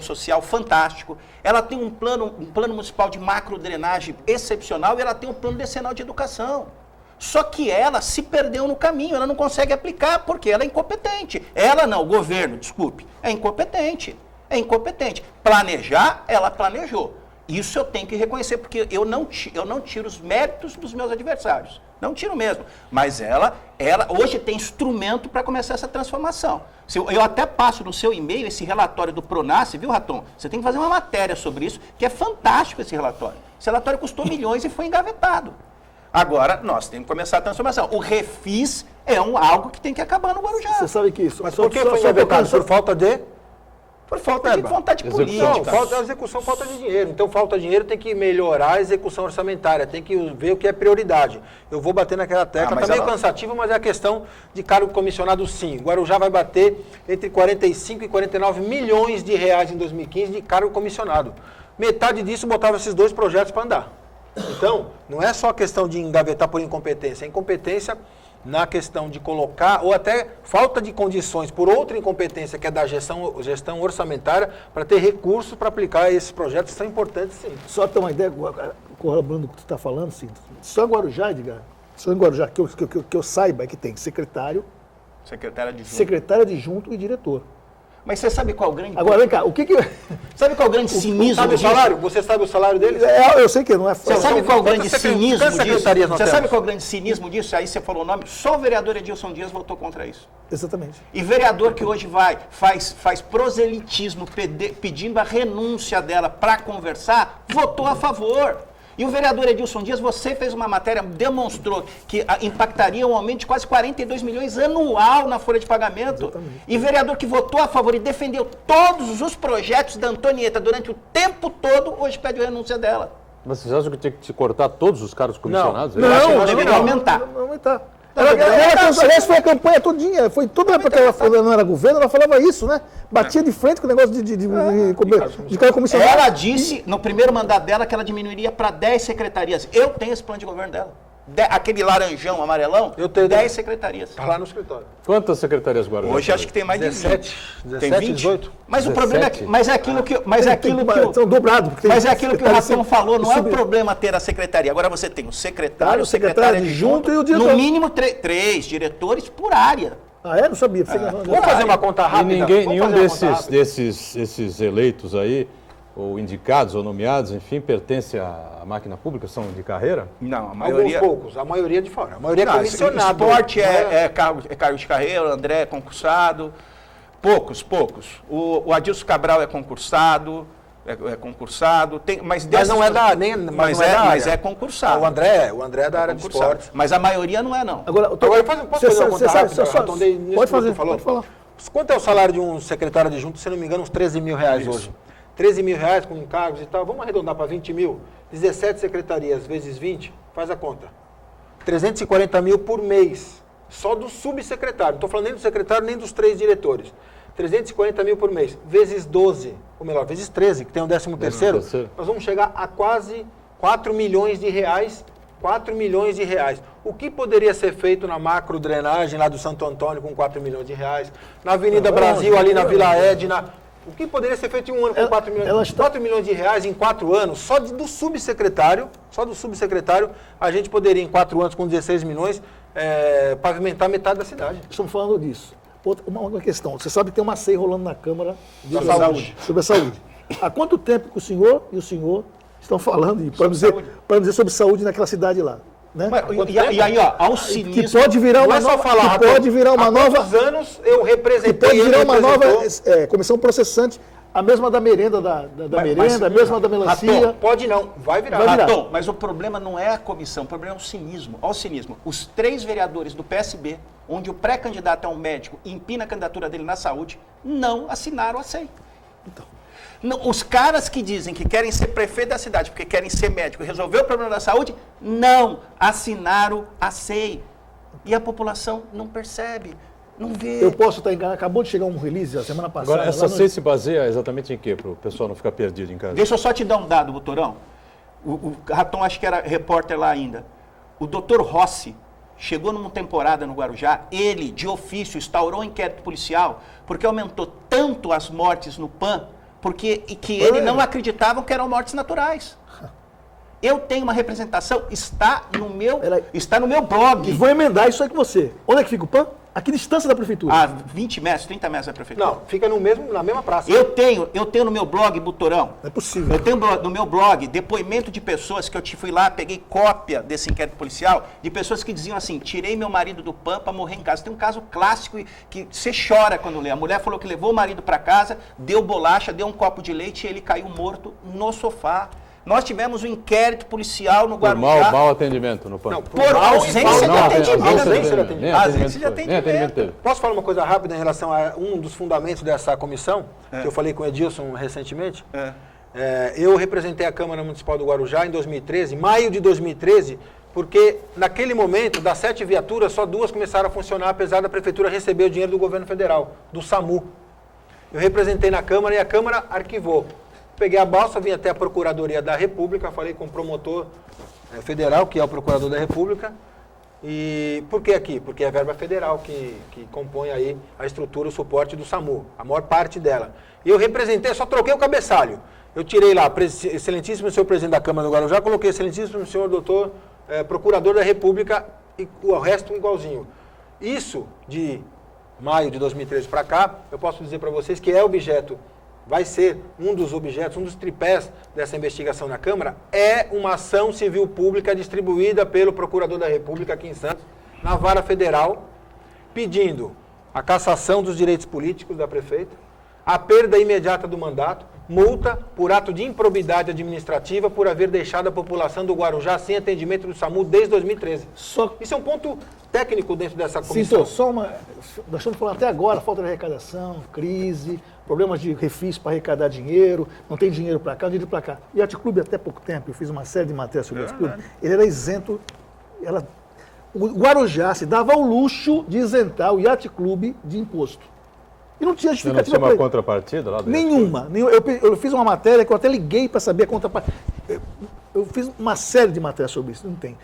social, fantástico. Ela tem um plano municipal de macrodrenagem excepcional e ela tem um plano decenal de educação. Só que ela se perdeu no caminho, ela não consegue aplicar porque ela é incompetente. Ela não, o governo, desculpe, é incompetente. É incompetente. Planejar, ela planejou. Isso eu tenho que reconhecer, porque eu não tiro os méritos dos meus adversários. Não tiro mesmo. Mas ela hoje tem instrumento para começar essa transformação. Eu até passo no seu e-mail esse relatório do Pronace, viu, Raton? Você tem que fazer uma matéria sobre isso, que é fantástico esse relatório. Esse relatório custou milhões e foi engavetado. Agora, nós temos que começar a transformação. O refis é algo que tem que acabar no Guarujá. Você sabe que isso... Mas por que foi engavetado? Por falta de... Por falta de vontade política. Não, falta de execução, falta de dinheiro. Então, falta de dinheiro, tem que melhorar a execução orçamentária, tem que ver o que é prioridade. Eu vou bater naquela tecla, tá meio cansativo, mas é a questão de cargo comissionado, sim. Guarujá vai bater entre 45 e 49 milhões de reais em 2015 de cargo comissionado. Metade disso botava esses 2 projetos para andar. Então, não é só questão de engavetar por incompetência, é incompetência na questão de colocar, ou até falta de condições por outra incompetência, que é da gestão orçamentária, para ter recursos para aplicar esses projetos que são importantes, sim. Só ter uma ideia, corroborando o que tu está falando, sim. Só em Guarujá, Edgar, só em Guarujá, que eu saiba, é que tem secretária adjunto e diretor. Mas você sabe qual é o grande... Agora, vem cá, o que... Sabe qual é o grande cinismo Sabe o disso? salário? Você sabe o salário deles? Eu sei que não é Você fácil. sabe qual é o grande quantas cinismo secretarias disso? nós Você sabe temos? qual é o grande cinismo disso? Aí você falou o nome. Só o vereador Edilson Dias votou contra isso. Exatamente. E vereador que hoje faz proselitismo pedindo a renúncia dela para conversar, votou a favor. E o vereador Edilson Dias, você fez uma matéria, demonstrou que impactaria um aumento de quase 42 milhões anual na folha de pagamento. Exatamente. E vereador que votou a favor e defendeu todos os projetos da Antonieta durante o tempo todo, hoje pede a renúncia dela. Mas vocês acham que tinha que se cortar todos os cargos comissionados? Eu acho que nós deveríamos aumentar. Não aumentar. Aliás, foi a campanha todinha, foi toda a época que ela não era governo, ela falava isso, né? Batia de frente com o negócio de cargo comissionado. Ela disse, no primeiro mandato dela, que ela diminuiria para 10 secretarias. Eu tenho esse plano de governo dela. Aquele laranjão, amarelão, Eu tenho 10 secretarias. Está lá no escritório. Quantas secretarias Guarujá? Hoje acho que tem mais de 17, 20. Tem 20? 18. Mas o problema é que, mas é aquilo que São dobrados. mas é aquilo que o Raton falou, não é o problema ter a secretaria. Agora você tem o secretário, o secretário adjunto e o diretor. no mínimo 3 diretores por área. Ah, é? Não sabia. Vamos fazer uma conta E rápida? nenhum desses eleitos aí, ou indicados ou nomeados, enfim, pertence à máquina pública, são de carreira? Não, a Alguns poucos, a maioria de fora. A maioria é Não, comissionado. esporte é cargo de carreira, o André é concursado. Poucos. O Adilson Cabral é concursado. Mas não é da área. Mas é concursado. O André é da área de esportes. Mas a maioria não é, não. Agora posso fazer uma conta rápida? Pode falar. Quanto é o salário de um secretário adjunto? Se não me engano, uns 13 mil reais hoje. 13 mil reais com encargos e tal. Vamos arredondar para 20 mil. 17 secretarias vezes 20, faz a conta. 340 mil por mês. Só do subsecretário. Não estou falando nem do secretário, nem dos 3 diretores. 340 mil por mês. Vezes 12, ou melhor, vezes 13, que tem o 13º. Nós vamos chegar a quase 4 milhões de reais. 4 milhões de reais. O que poderia ser feito na macro drenagem lá do Santo Antônio com 4 milhões de reais? Na Avenida Brasil, ali na Vila Edna. O que poderia ser feito em um ano com 4 milhões? 4 milhões de reais em 4 anos, só do subsecretário, a gente poderia em 4 anos com 16 milhões pavimentar metade da cidade. Estamos falando disso. Uma questão, você sabe que tem uma CEI rolando na Câmara sobre a saúde. Há quanto tempo que o senhor e o senhor estão falando, para dizer sobre saúde naquela cidade lá? Né? E aí, ó, ao cinismo... Que pode virar uma nova... Há quantos anos eu representei... Que pode virar uma nova comissão processante A mesma da merenda, a mesma da melancia. Raton, Pode não, vai virar. Vai virar. Raton, mas o problema não é a comissão, o problema é o cinismo. Olha o cinismo. Os 3 vereadores do PSB, onde o pré-candidato é um médico e empina a candidatura dele na saúde, não assinaram a SEI. Não, os caras que dizem que querem ser prefeito da cidade porque querem ser médico e resolver o problema da saúde, não assinaram a SEI. E a população não percebe, não vê. Eu posso estar enganado, acabou de chegar um release a semana passada. Agora, essa SEI se baseia exatamente em quê, para o pessoal não ficar perdido em casa? Deixa eu só te dar um dado, Butorão. O Raton, acho que era repórter lá ainda. O doutor Rossi chegou numa temporada no Guarujá, ele, de ofício, instaurou um inquérito policial, porque aumentou tanto as mortes no PAN, que ele não acreditavam que eram mortes naturais. Eu tenho uma representação, está no meu blog. E vou emendar isso aí com você. Onde é que fica o PAN? Aqui distância da prefeitura. A 20 metros, 30 metros da prefeitura. Não, fica na mesma praça. Eu tenho no meu blog, Butorão. Não é possível. Eu tenho no meu blog depoimento de pessoas que eu fui lá, peguei cópia desse inquérito policial, de pessoas que diziam assim, tirei meu marido do PAN para morrer em casa. Tem um caso clássico que você chora quando lê. A mulher falou que levou o marido para casa, deu bolacha, deu um copo de leite e ele caiu morto no sofá. Nós tivemos um inquérito policial no Guarujá. Por mau atendimento no PAN. Não, Por ausência de atendimento. Nem atendimento teve. Posso falar uma coisa rápida em relação a um dos fundamentos dessa comissão, que eu falei com o Edilson recentemente? Eu representei a Câmara Municipal do Guarujá em 2013, maio de 2013, porque naquele momento, das 7 viaturas, só 2 começaram a funcionar, apesar da Prefeitura receber o dinheiro do governo federal, do SAMU. Eu representei na Câmara e a Câmara arquivou. Peguei a balsa, vim até a Procuradoria da República, falei com o promotor federal, que é o Procurador da República. E por que aqui? Porque é a verba federal que compõe aí a estrutura, o suporte do SAMU, a maior parte dela. E eu representei, só troquei o cabeçalho. Eu tirei lá, excelentíssimo senhor presidente da Câmara do Guarujá, coloquei excelentíssimo senhor doutor Procurador da República e o resto igualzinho. Isso de maio de 2013 para cá, eu posso dizer para vocês que é objeto, vai ser um dos objetos, um dos tripés dessa investigação na Câmara, é uma ação civil pública distribuída pelo Procurador da República aqui em Santos, na Vara Federal, pedindo a cassação dos direitos políticos da prefeita, a perda imediata do mandato, multa por ato de improbidade administrativa por haver deixado a população do Guarujá sem atendimento do SAMU desde 2013. Isso é um ponto técnico dentro dessa comissão. Sim, só uma... Nós estamos falando até agora, falta de arrecadação, crise, problemas de refis para arrecadar dinheiro, não tem dinheiro para cá, dinheiro para cá. O Yacht Clube, até pouco tempo, eu fiz uma série de matérias sobre o Yacht Clube, ele era isento, o Guarujá se dava ao luxo de isentar o Yacht Clube de imposto. E não tinha justificativa. Não tinha uma contrapartida lá? Nenhuma. Eu fiz uma matéria que eu até liguei para saber a contrapartida. Eu fiz uma série de matérias sobre isso, não tem.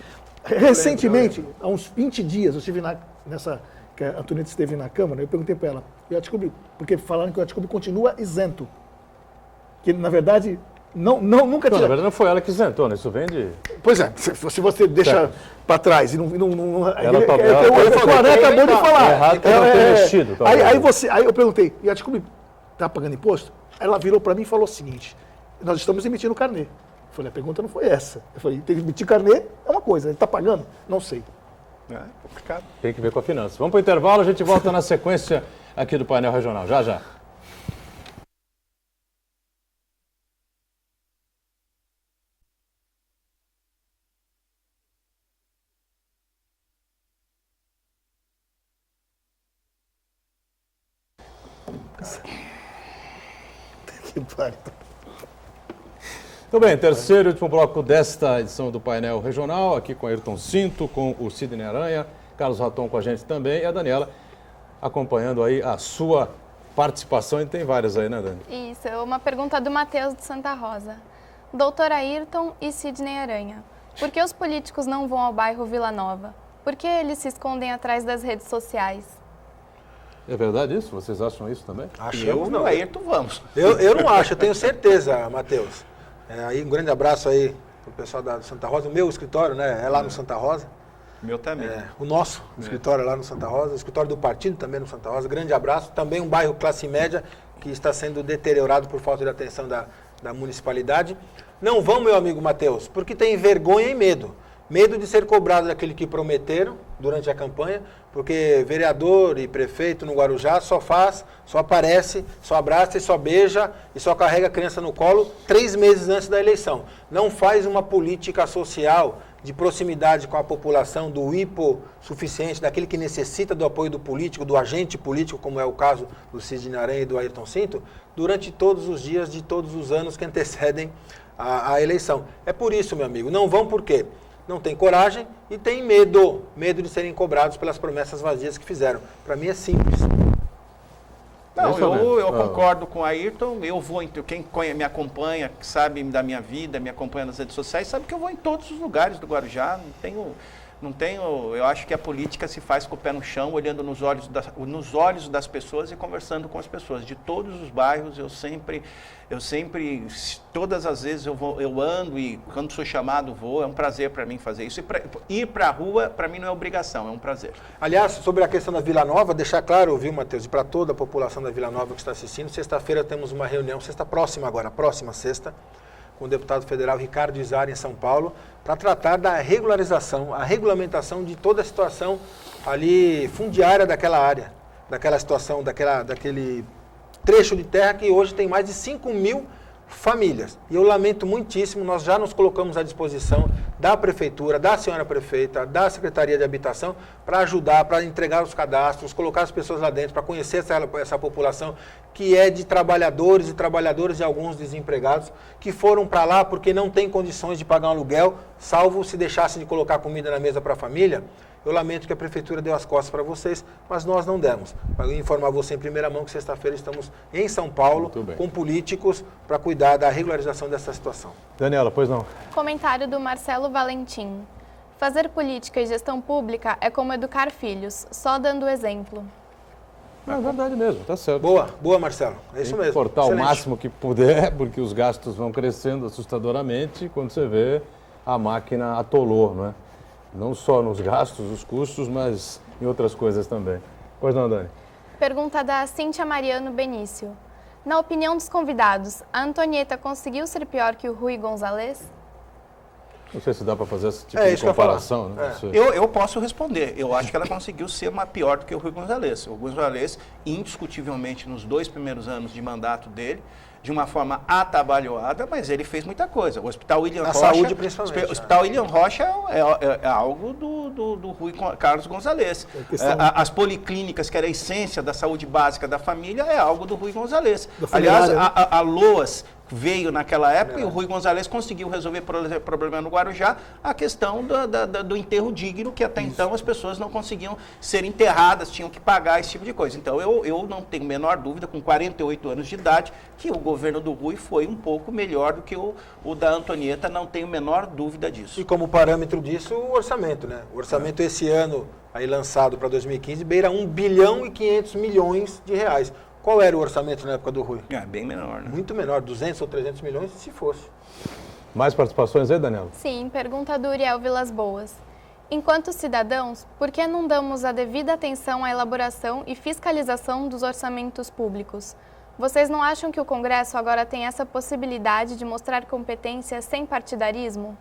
Recentemente, há uns 20 dias, eu estive que a Antonieta esteve na Câmara, eu perguntei para ela, o Yacht Clube, porque falaram que o Yacht Clube continua isento. Que, na verdade, nunca tinha... Na verdade, não foi ela que isentou, né? Isso vem de... Pois é, se você deixa para trás e não... O Aranha acabou de falar. Aí eu perguntei, o Yacht Clube está pagando imposto? Ela virou para mim e falou o seguinte, nós estamos emitindo carnê. Eu falei, a pergunta não foi essa. Eu falei, tem que emitir carnê é uma coisa, ele está pagando? Não sei. É complicado. Tem que ver com a finança. Vamos para o intervalo, a gente volta na sequência aqui do painel regional. Já, já. Que pariu. Muito bem, terceiro e último bloco desta edição do painel regional, aqui com Ayrton Cinto, com o Sidney Aranha, Carlos Raton com a gente também e a Daniela acompanhando aí a sua participação, e tem várias aí, né, Dani? Isso, uma pergunta do Matheus de Santa Rosa. Doutor Ayrton e Sidney Aranha, por que os políticos não vão ao bairro Vila Nova? Por que eles se escondem atrás das redes sociais? É verdade isso? Vocês acham isso também? Achamos não. Ayrton, vamos. Eu não acho, eu tenho certeza, Matheus. Aí um grande abraço aí pro pessoal da Santa Rosa. O meu escritório, né, é lá no Santa Rosa. Meu também. O nosso escritório é lá no Santa Rosa, o escritório do partido também no Santa Rosa. Grande abraço. Também um bairro classe média que está sendo deteriorado por falta de atenção da municipalidade. Não vão, meu amigo Matheus, porque tem vergonha e medo. Medo de ser cobrado daquele que prometeram durante a campanha, porque vereador e prefeito no Guarujá só faz, só aparece, só abraça e só beija e só carrega a criança no colo 3 meses antes da eleição. Não faz uma política social de proximidade com a população, do hipossuficiente, daquele que necessita do apoio do político, do agente político, como é o caso do Sidney Aranha e do Ayrton Cinto, durante todos os dias de todos os anos que antecedem a eleição. É por isso, meu amigo, não vão por quê? Não tem coragem e tem medo de serem cobrados pelas promessas vazias que fizeram. Para mim é simples. Não, eu concordo com o Ayrton, eu vou, quem me acompanha, que sabe da minha vida, me acompanha nas redes sociais, sabe que eu vou em todos os lugares do Guarujá, não tenho, eu acho que a política se faz com o pé no chão, olhando nos olhos das pessoas e conversando com as pessoas. De todos os bairros, eu sempre, todas as vezes eu ando e quando sou chamado vou, é um prazer para mim fazer isso. Ir para a rua, para mim não é obrigação, é um prazer. Aliás, sobre a questão da Vila Nova, deixar claro, viu, Matheus, e para toda a população da Vila Nova que está assistindo, sexta-feira temos uma reunião, próxima sexta, com o deputado federal Ricardo Izar, em São Paulo, para tratar da regularização, a regulamentação de toda a situação ali fundiária daquela área, daquela situação, daquele trecho de terra que hoje tem mais de 5.000 famílias. E eu lamento muitíssimo, nós já nos colocamos à disposição da Prefeitura, da senhora Prefeita, da Secretaria de Habitação, para ajudar, para entregar os cadastros, colocar as pessoas lá dentro, para conhecer essa população que é de trabalhadores e alguns desempregados, que foram para lá porque não têm condições de pagar um aluguel, salvo se deixassem de colocar comida na mesa para a família. Eu lamento que a Prefeitura deu as costas para vocês, mas nós não demos. Para informar você em primeira mão que sexta-feira estamos em São Paulo, com políticos, para cuidar da regularização dessa situação. Daniela, pois não? Comentário do Marcelo Valentim. Fazer política e gestão pública é como educar filhos, só dando exemplo. É verdade mesmo, tá certo. Boa, Marcelo. É isso mesmo. Cortar o máximo que puder, porque os gastos vão crescendo assustadoramente quando você vê a máquina atolou, não é? Não só nos gastos, os custos, mas em outras coisas também. Pois não, Dani? Pergunta da Cíntia Mariano Benício. Na opinião dos convidados, a Antonieta conseguiu ser pior que o Rui Gonzalez? Não sei se dá para fazer esse tipo de comparação. Né? Eu posso responder. Eu acho que ela conseguiu ser uma pior do que o Rui Gonzalez. O Gonzalez, indiscutivelmente, nos 2 primeiros anos de mandato dele, de uma forma atabalhoada, mas ele fez muita coisa. O Hospital William Rocha... saúde, principalmente. O Hospital William Rocha é algo do Rui Carlos Gonzalez. As policlínicas, que era a essência da saúde básica da família, é algo do Rui Gonzalez. Aliás, a LOAS veio naquela época e o Rui Gonzalez conseguiu resolver problema no Guarujá, a questão do enterro digno, que até então as pessoas não conseguiam ser enterradas, tinham que pagar esse tipo de coisa. Então eu não tenho a menor dúvida, com 48 anos de idade, que o governo do Rui foi um pouco melhor do que o da Antonieta, não tenho a menor dúvida disso. E como parâmetro disso, o orçamento, né? O orçamento esse ano, aí lançado para 2015, beira 1 bilhão e 500 milhões de reais. Qual era o orçamento na época do Rui? Bem menor, né? Muito menor, 200 ou 300 milhões, se fosse. Mais participações aí, Daniela? Sim, pergunta do Uriel Vilas Boas. Enquanto cidadãos, por que não damos a devida atenção à elaboração e fiscalização dos orçamentos públicos? Vocês não acham que o Congresso agora tem essa possibilidade de mostrar competência sem partidarismo?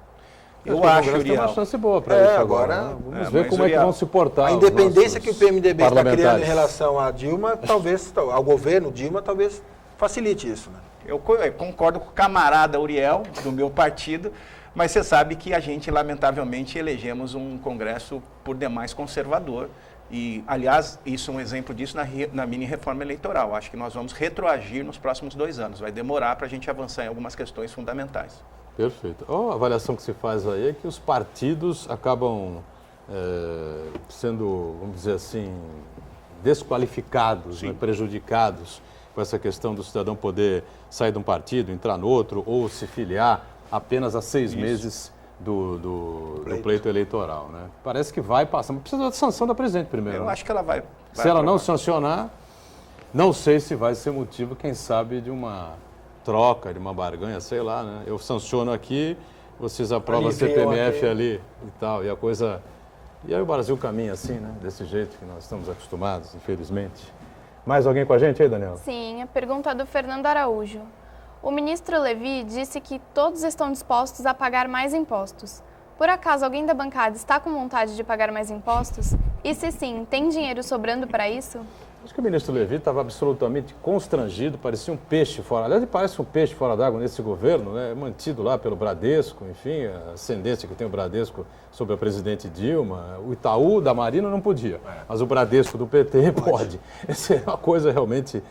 Eu acho, Uriel. Tem uma chance boa para isso agora. Né? Vamos ver como é que vão se portar. A independência que o PMDB está criando em relação a Dilma, talvez, ao governo Dilma, talvez facilite isso. Né? Eu concordo com o camarada Uriel, do meu partido, mas você sabe que a gente, lamentavelmente, elegemos um Congresso por demais conservador. E, aliás, isso é um exemplo disso na mini-reforma eleitoral. Acho que nós vamos retroagir nos próximos 2 anos. Vai demorar para a gente avançar em algumas questões fundamentais. Perfeito. A avaliação que se faz aí é que os partidos acabam sendo, vamos dizer assim, desqualificados, né, prejudicados com essa questão do cidadão poder sair de um partido, entrar no outro ou se filiar apenas a 6 meses do pleito eleitoral. Né? Parece que vai passar, mas precisa da sanção da presidente primeiro. Eu acho que ela vai se ela não sancionar, não sei se vai ser motivo, quem sabe, de uma troca, de uma barganha, sei lá, né? Eu sanciono aqui, vocês aprovam a CPMF ali e tal, e a coisa... E aí o Brasil caminha assim, né? Desse jeito que nós estamos acostumados, infelizmente. Mais alguém com a gente aí, Daniela? Sim, a pergunta do Fernando Araújo. O ministro Levi disse que todos estão dispostos a pagar mais impostos. Por acaso alguém da bancada está com vontade de pagar mais impostos? E se sim, tem dinheiro sobrando para isso? Acho que o ministro Levi estava absolutamente constrangido, parecia um peixe fora. Aliás, ele parece um peixe fora d'água nesse governo, né? Mantido lá pelo Bradesco, enfim, a ascendência que tem o Bradesco sobre a presidente Dilma. O Itaú da Marina não podia, mas o Bradesco do PT pode. Essa é uma coisa realmente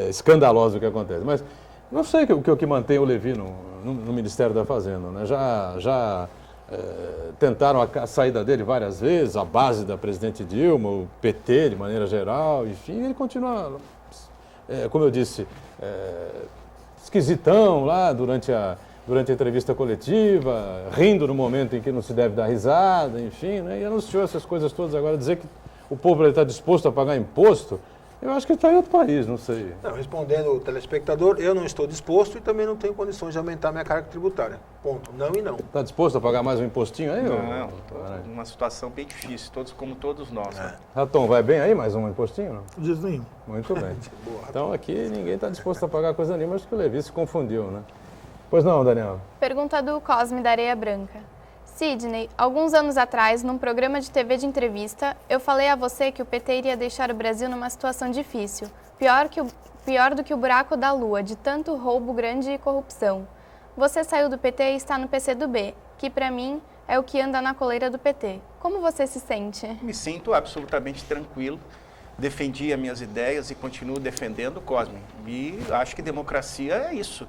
escandalosa o que acontece. Mas não sei o que mantém o Levi no Ministério da Fazenda, né? Tentaram a saída dele várias vezes, a base da presidente Dilma, o PT de maneira geral, enfim, ele continua, como eu disse, esquisitão lá durante a entrevista coletiva, rindo no momento em que não se deve dar risada, enfim, né? E anunciou essas coisas todas. Agora dizer que o povo está disposto a pagar imposto, eu acho que está em outro país, não sei. Não, respondendo ao telespectador, eu não estou disposto e também não tenho condições de aumentar minha carga tributária. Ponto. Não e não. Está disposto a pagar mais um impostinho aí? Não, uma situação bem difícil, como todos nós. Né? Raton, vai bem aí mais um impostinho? Não? Diz nenhum. Muito bem. Então aqui ninguém está disposto a pagar coisa nenhuma, acho que o Levi se confundiu, né? Pois não, Daniela? Pergunta do Cosme da Areia Branca. Sidney, alguns anos atrás, num programa de TV de entrevista, eu falei a você que o PT iria deixar o Brasil numa situação difícil, pior do que o buraco da lua, de tanto roubo grande e corrupção. Você saiu do PT e está no PCdoB, que para mim é o que anda na coleira do PT. Como você se sente? Me sinto absolutamente tranquilo. Defendi as minhas ideias e continuo defendendo, Cosme. E acho que democracia é isso.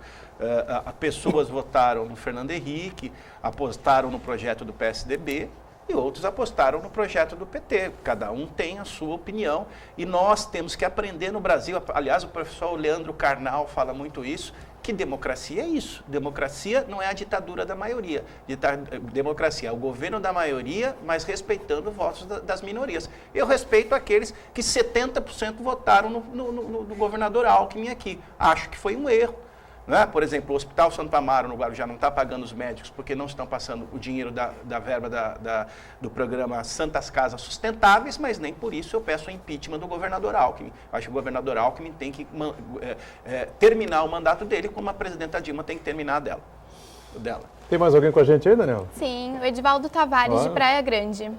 Pessoas votaram no Fernando Henrique, apostaram no projeto do PSDB e outros apostaram no projeto do PT. Cada um tem a sua opinião e nós temos que aprender no Brasil. Aliás, o professor Leandro Carnal fala muito isso, que democracia é isso. Democracia não é a ditadura da maioria. Democracia é o governo da maioria, mas respeitando os votos das minorias. Eu respeito aqueles que 70% votaram no governador Alckmin aqui. Acho que foi um erro. Né? Por exemplo, o Hospital Santo Amaro no Guarujá não está pagando os médicos porque não estão passando o dinheiro da verba do programa Santas Casas Sustentáveis, mas nem por isso eu peço o impeachment do governador Alckmin. Acho que o governador Alckmin tem que terminar o mandato dele como a presidenta Dilma tem que terminar dela. Tem mais alguém com a gente aí, Daniel? Sim, o Edivaldo Tavares, de Praia Grande.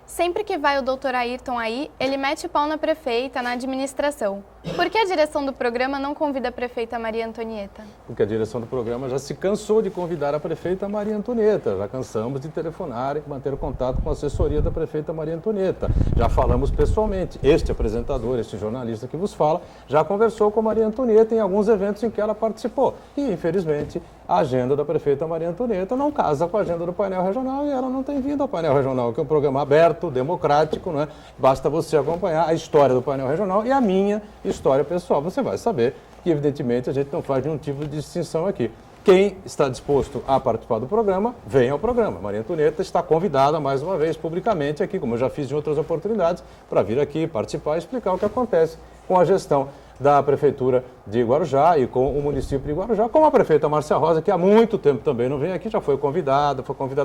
Sempre que vai o doutor Ayrton aí, ele mete o pau na prefeita, na administração. Por que a direção do programa não convida a prefeita Maria Antonieta? Porque a direção do programa já se cansou de convidar a prefeita Maria Antonieta. Já cansamos de telefonar e manter contato com a assessoria da prefeita Maria Antonieta. Já falamos pessoalmente. Este apresentador, este jornalista que vos fala, já conversou com a Maria Antonieta em alguns eventos em que ela participou. E, infelizmente, a agenda da prefeita Maria Antonieta não casa com a agenda do painel regional e ela não tem vindo ao painel regional, que é um programa aberto, democrático, não é? Basta você acompanhar a história do painel regional e a minha história pessoal. Você vai saber que, evidentemente, a gente não faz nenhum tipo de distinção aqui. Quem está disposto a participar do programa, vem ao programa. Maria Antonieta está convidada mais uma vez publicamente aqui, como eu já fiz em outras oportunidades, para vir aqui participar e explicar o que acontece com a gestão da Prefeitura de Guarujá e com o município de Guarujá, como a prefeita Márcia Rosa, que há muito tempo também não vem aqui, já foi convidada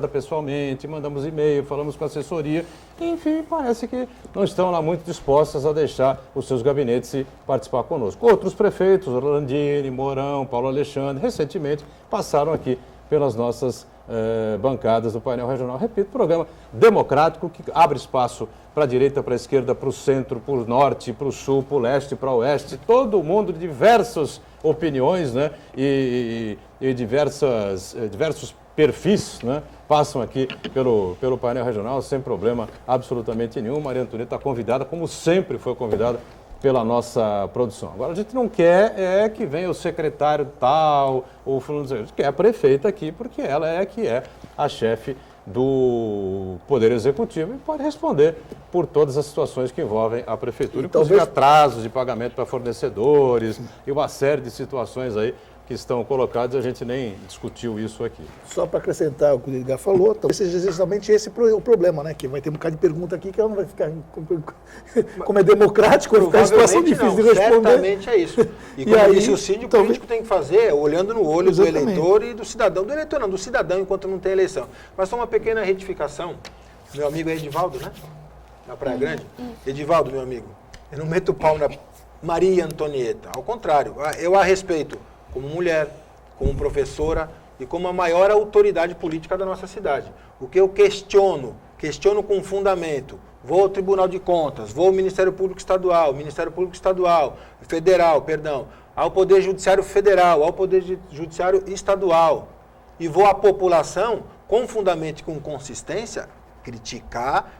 pessoalmente, mandamos e-mail, falamos com a assessoria, enfim, parece que não estão lá muito dispostas a deixar os seus gabinetes e participar conosco. Outros prefeitos, Orlandini, Mourão, Paulo Alexandre, recentemente passaram aqui pelas nossas bancadas do painel regional. Repito, programa democrático que abre espaço para a direita, para a esquerda, para o centro, para o norte, para o sul, para o leste, para o oeste, todo mundo de diversas opiniões, né? e diversos perfis, né? Passam aqui pelo painel regional sem problema absolutamente nenhum. Maria Antonieta está convidada, como sempre foi convidada pela nossa produção. Agora, a gente não quer que venha o secretário tal, ou fulano, a gente quer a prefeita aqui, porque ela é que é a chefe do Poder Executivo e pode responder por todas as situações que envolvem a prefeitura, inclusive atrasos de pagamento para fornecedores e uma série de situações aí que estão colocadas, a gente nem discutiu isso aqui. Só para acrescentar o que o Edgar falou, talvez seja justamente esse o problema, né? Que vai ter um bocado de pergunta aqui que ela não vai ficar, como é democrático, vai ficar em situação difícil de responder. Certamente é isso. E como aí, disse o Cid, o político tem que fazer olhando no olho do eleitor e do cidadão. Do eleitor não, do cidadão enquanto não tem eleição. Mas só uma pequena retificação. Meu amigo é Edivaldo, né? Na Praia Grande. Edivaldo, meu amigo, eu não meto o pau na Maria Antonieta. Ao contrário, eu a respeito como mulher, como professora e como a maior autoridade política da nossa cidade. O que eu questiono com fundamento, vou ao Tribunal de Contas, vou ao Ministério Público Estadual, Federal, ao Poder Judiciário Federal, ao Poder Judiciário Estadual, e vou à população, com fundamento e com consistência, criticar,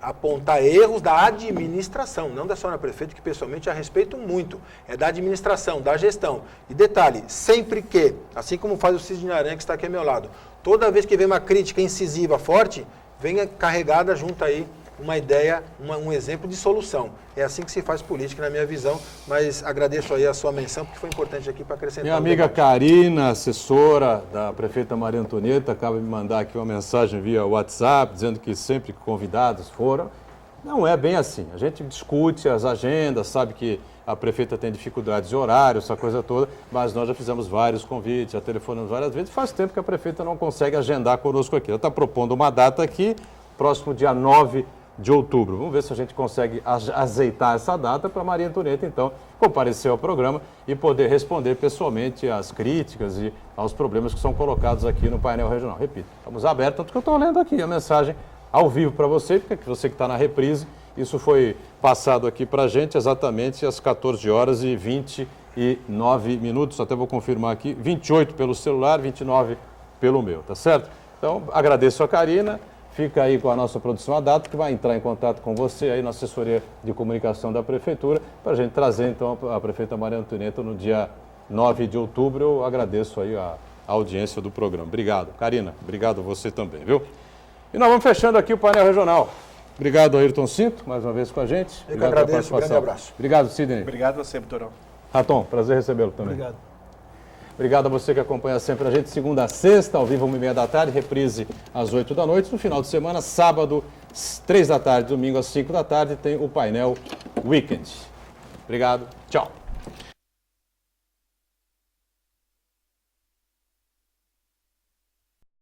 apontar erros da administração, não da senhora prefeita, que pessoalmente a respeito muito, é da administração, da gestão. E detalhe, sempre que, assim como faz o Sidney Aranha, que está aqui ao meu lado, toda vez que vem uma crítica incisiva forte, venha carregada junto aí uma ideia, um exemplo de solução. É assim que se faz política, na minha visão, mas agradeço aí a sua menção, porque foi importante aqui para acrescentar. Minha amiga Karina, assessora da prefeita Maria Antonieta, acaba de me mandar aqui uma mensagem via WhatsApp, dizendo que sempre que convidados foram. Não é bem assim. A gente discute as agendas, sabe que a prefeita tem dificuldades de horário, essa coisa toda, mas nós já fizemos vários convites, já telefonamos várias vezes, faz tempo que a prefeita não consegue agendar conosco aqui. Ela está propondo uma data aqui, próximo dia 9 de outubro. Vamos ver se a gente consegue azeitar essa data para Maria Antonieta, então, comparecer ao programa e poder responder pessoalmente às críticas e aos problemas que são colocados aqui no painel regional. Repito, estamos abertos, tanto que eu estou lendo aqui a mensagem ao vivo para você, porque você que está na reprise, isso foi passado aqui para a gente exatamente às 14 horas e 29 minutos, até vou confirmar aqui, 28 pelo celular, 29 pelo meu, tá certo? Então, agradeço a Karina. Fica aí com a nossa produção a data, que vai entrar em contato com você aí na assessoria de comunicação da Prefeitura, para a gente trazer então a prefeita Maria Antonieta no dia 9 de outubro. Eu agradeço aí a audiência do programa. Obrigado. Karina, obrigado você também, viu? E nós vamos fechando aqui o painel regional. Obrigado, Ayrton Cinto, mais uma vez com a gente. Eu que agradeço, um grande abraço. Obrigado, Sidney. Obrigado a você, doutorão. Raton, prazer recebê-lo também. Obrigado. Obrigado a você que acompanha sempre a gente, segunda a sexta, ao vivo, 1h30 da tarde, reprise às 8 da noite. No final de semana, sábado, 3 da tarde, domingo às 5 da tarde, tem o painel Weekend. Obrigado, tchau.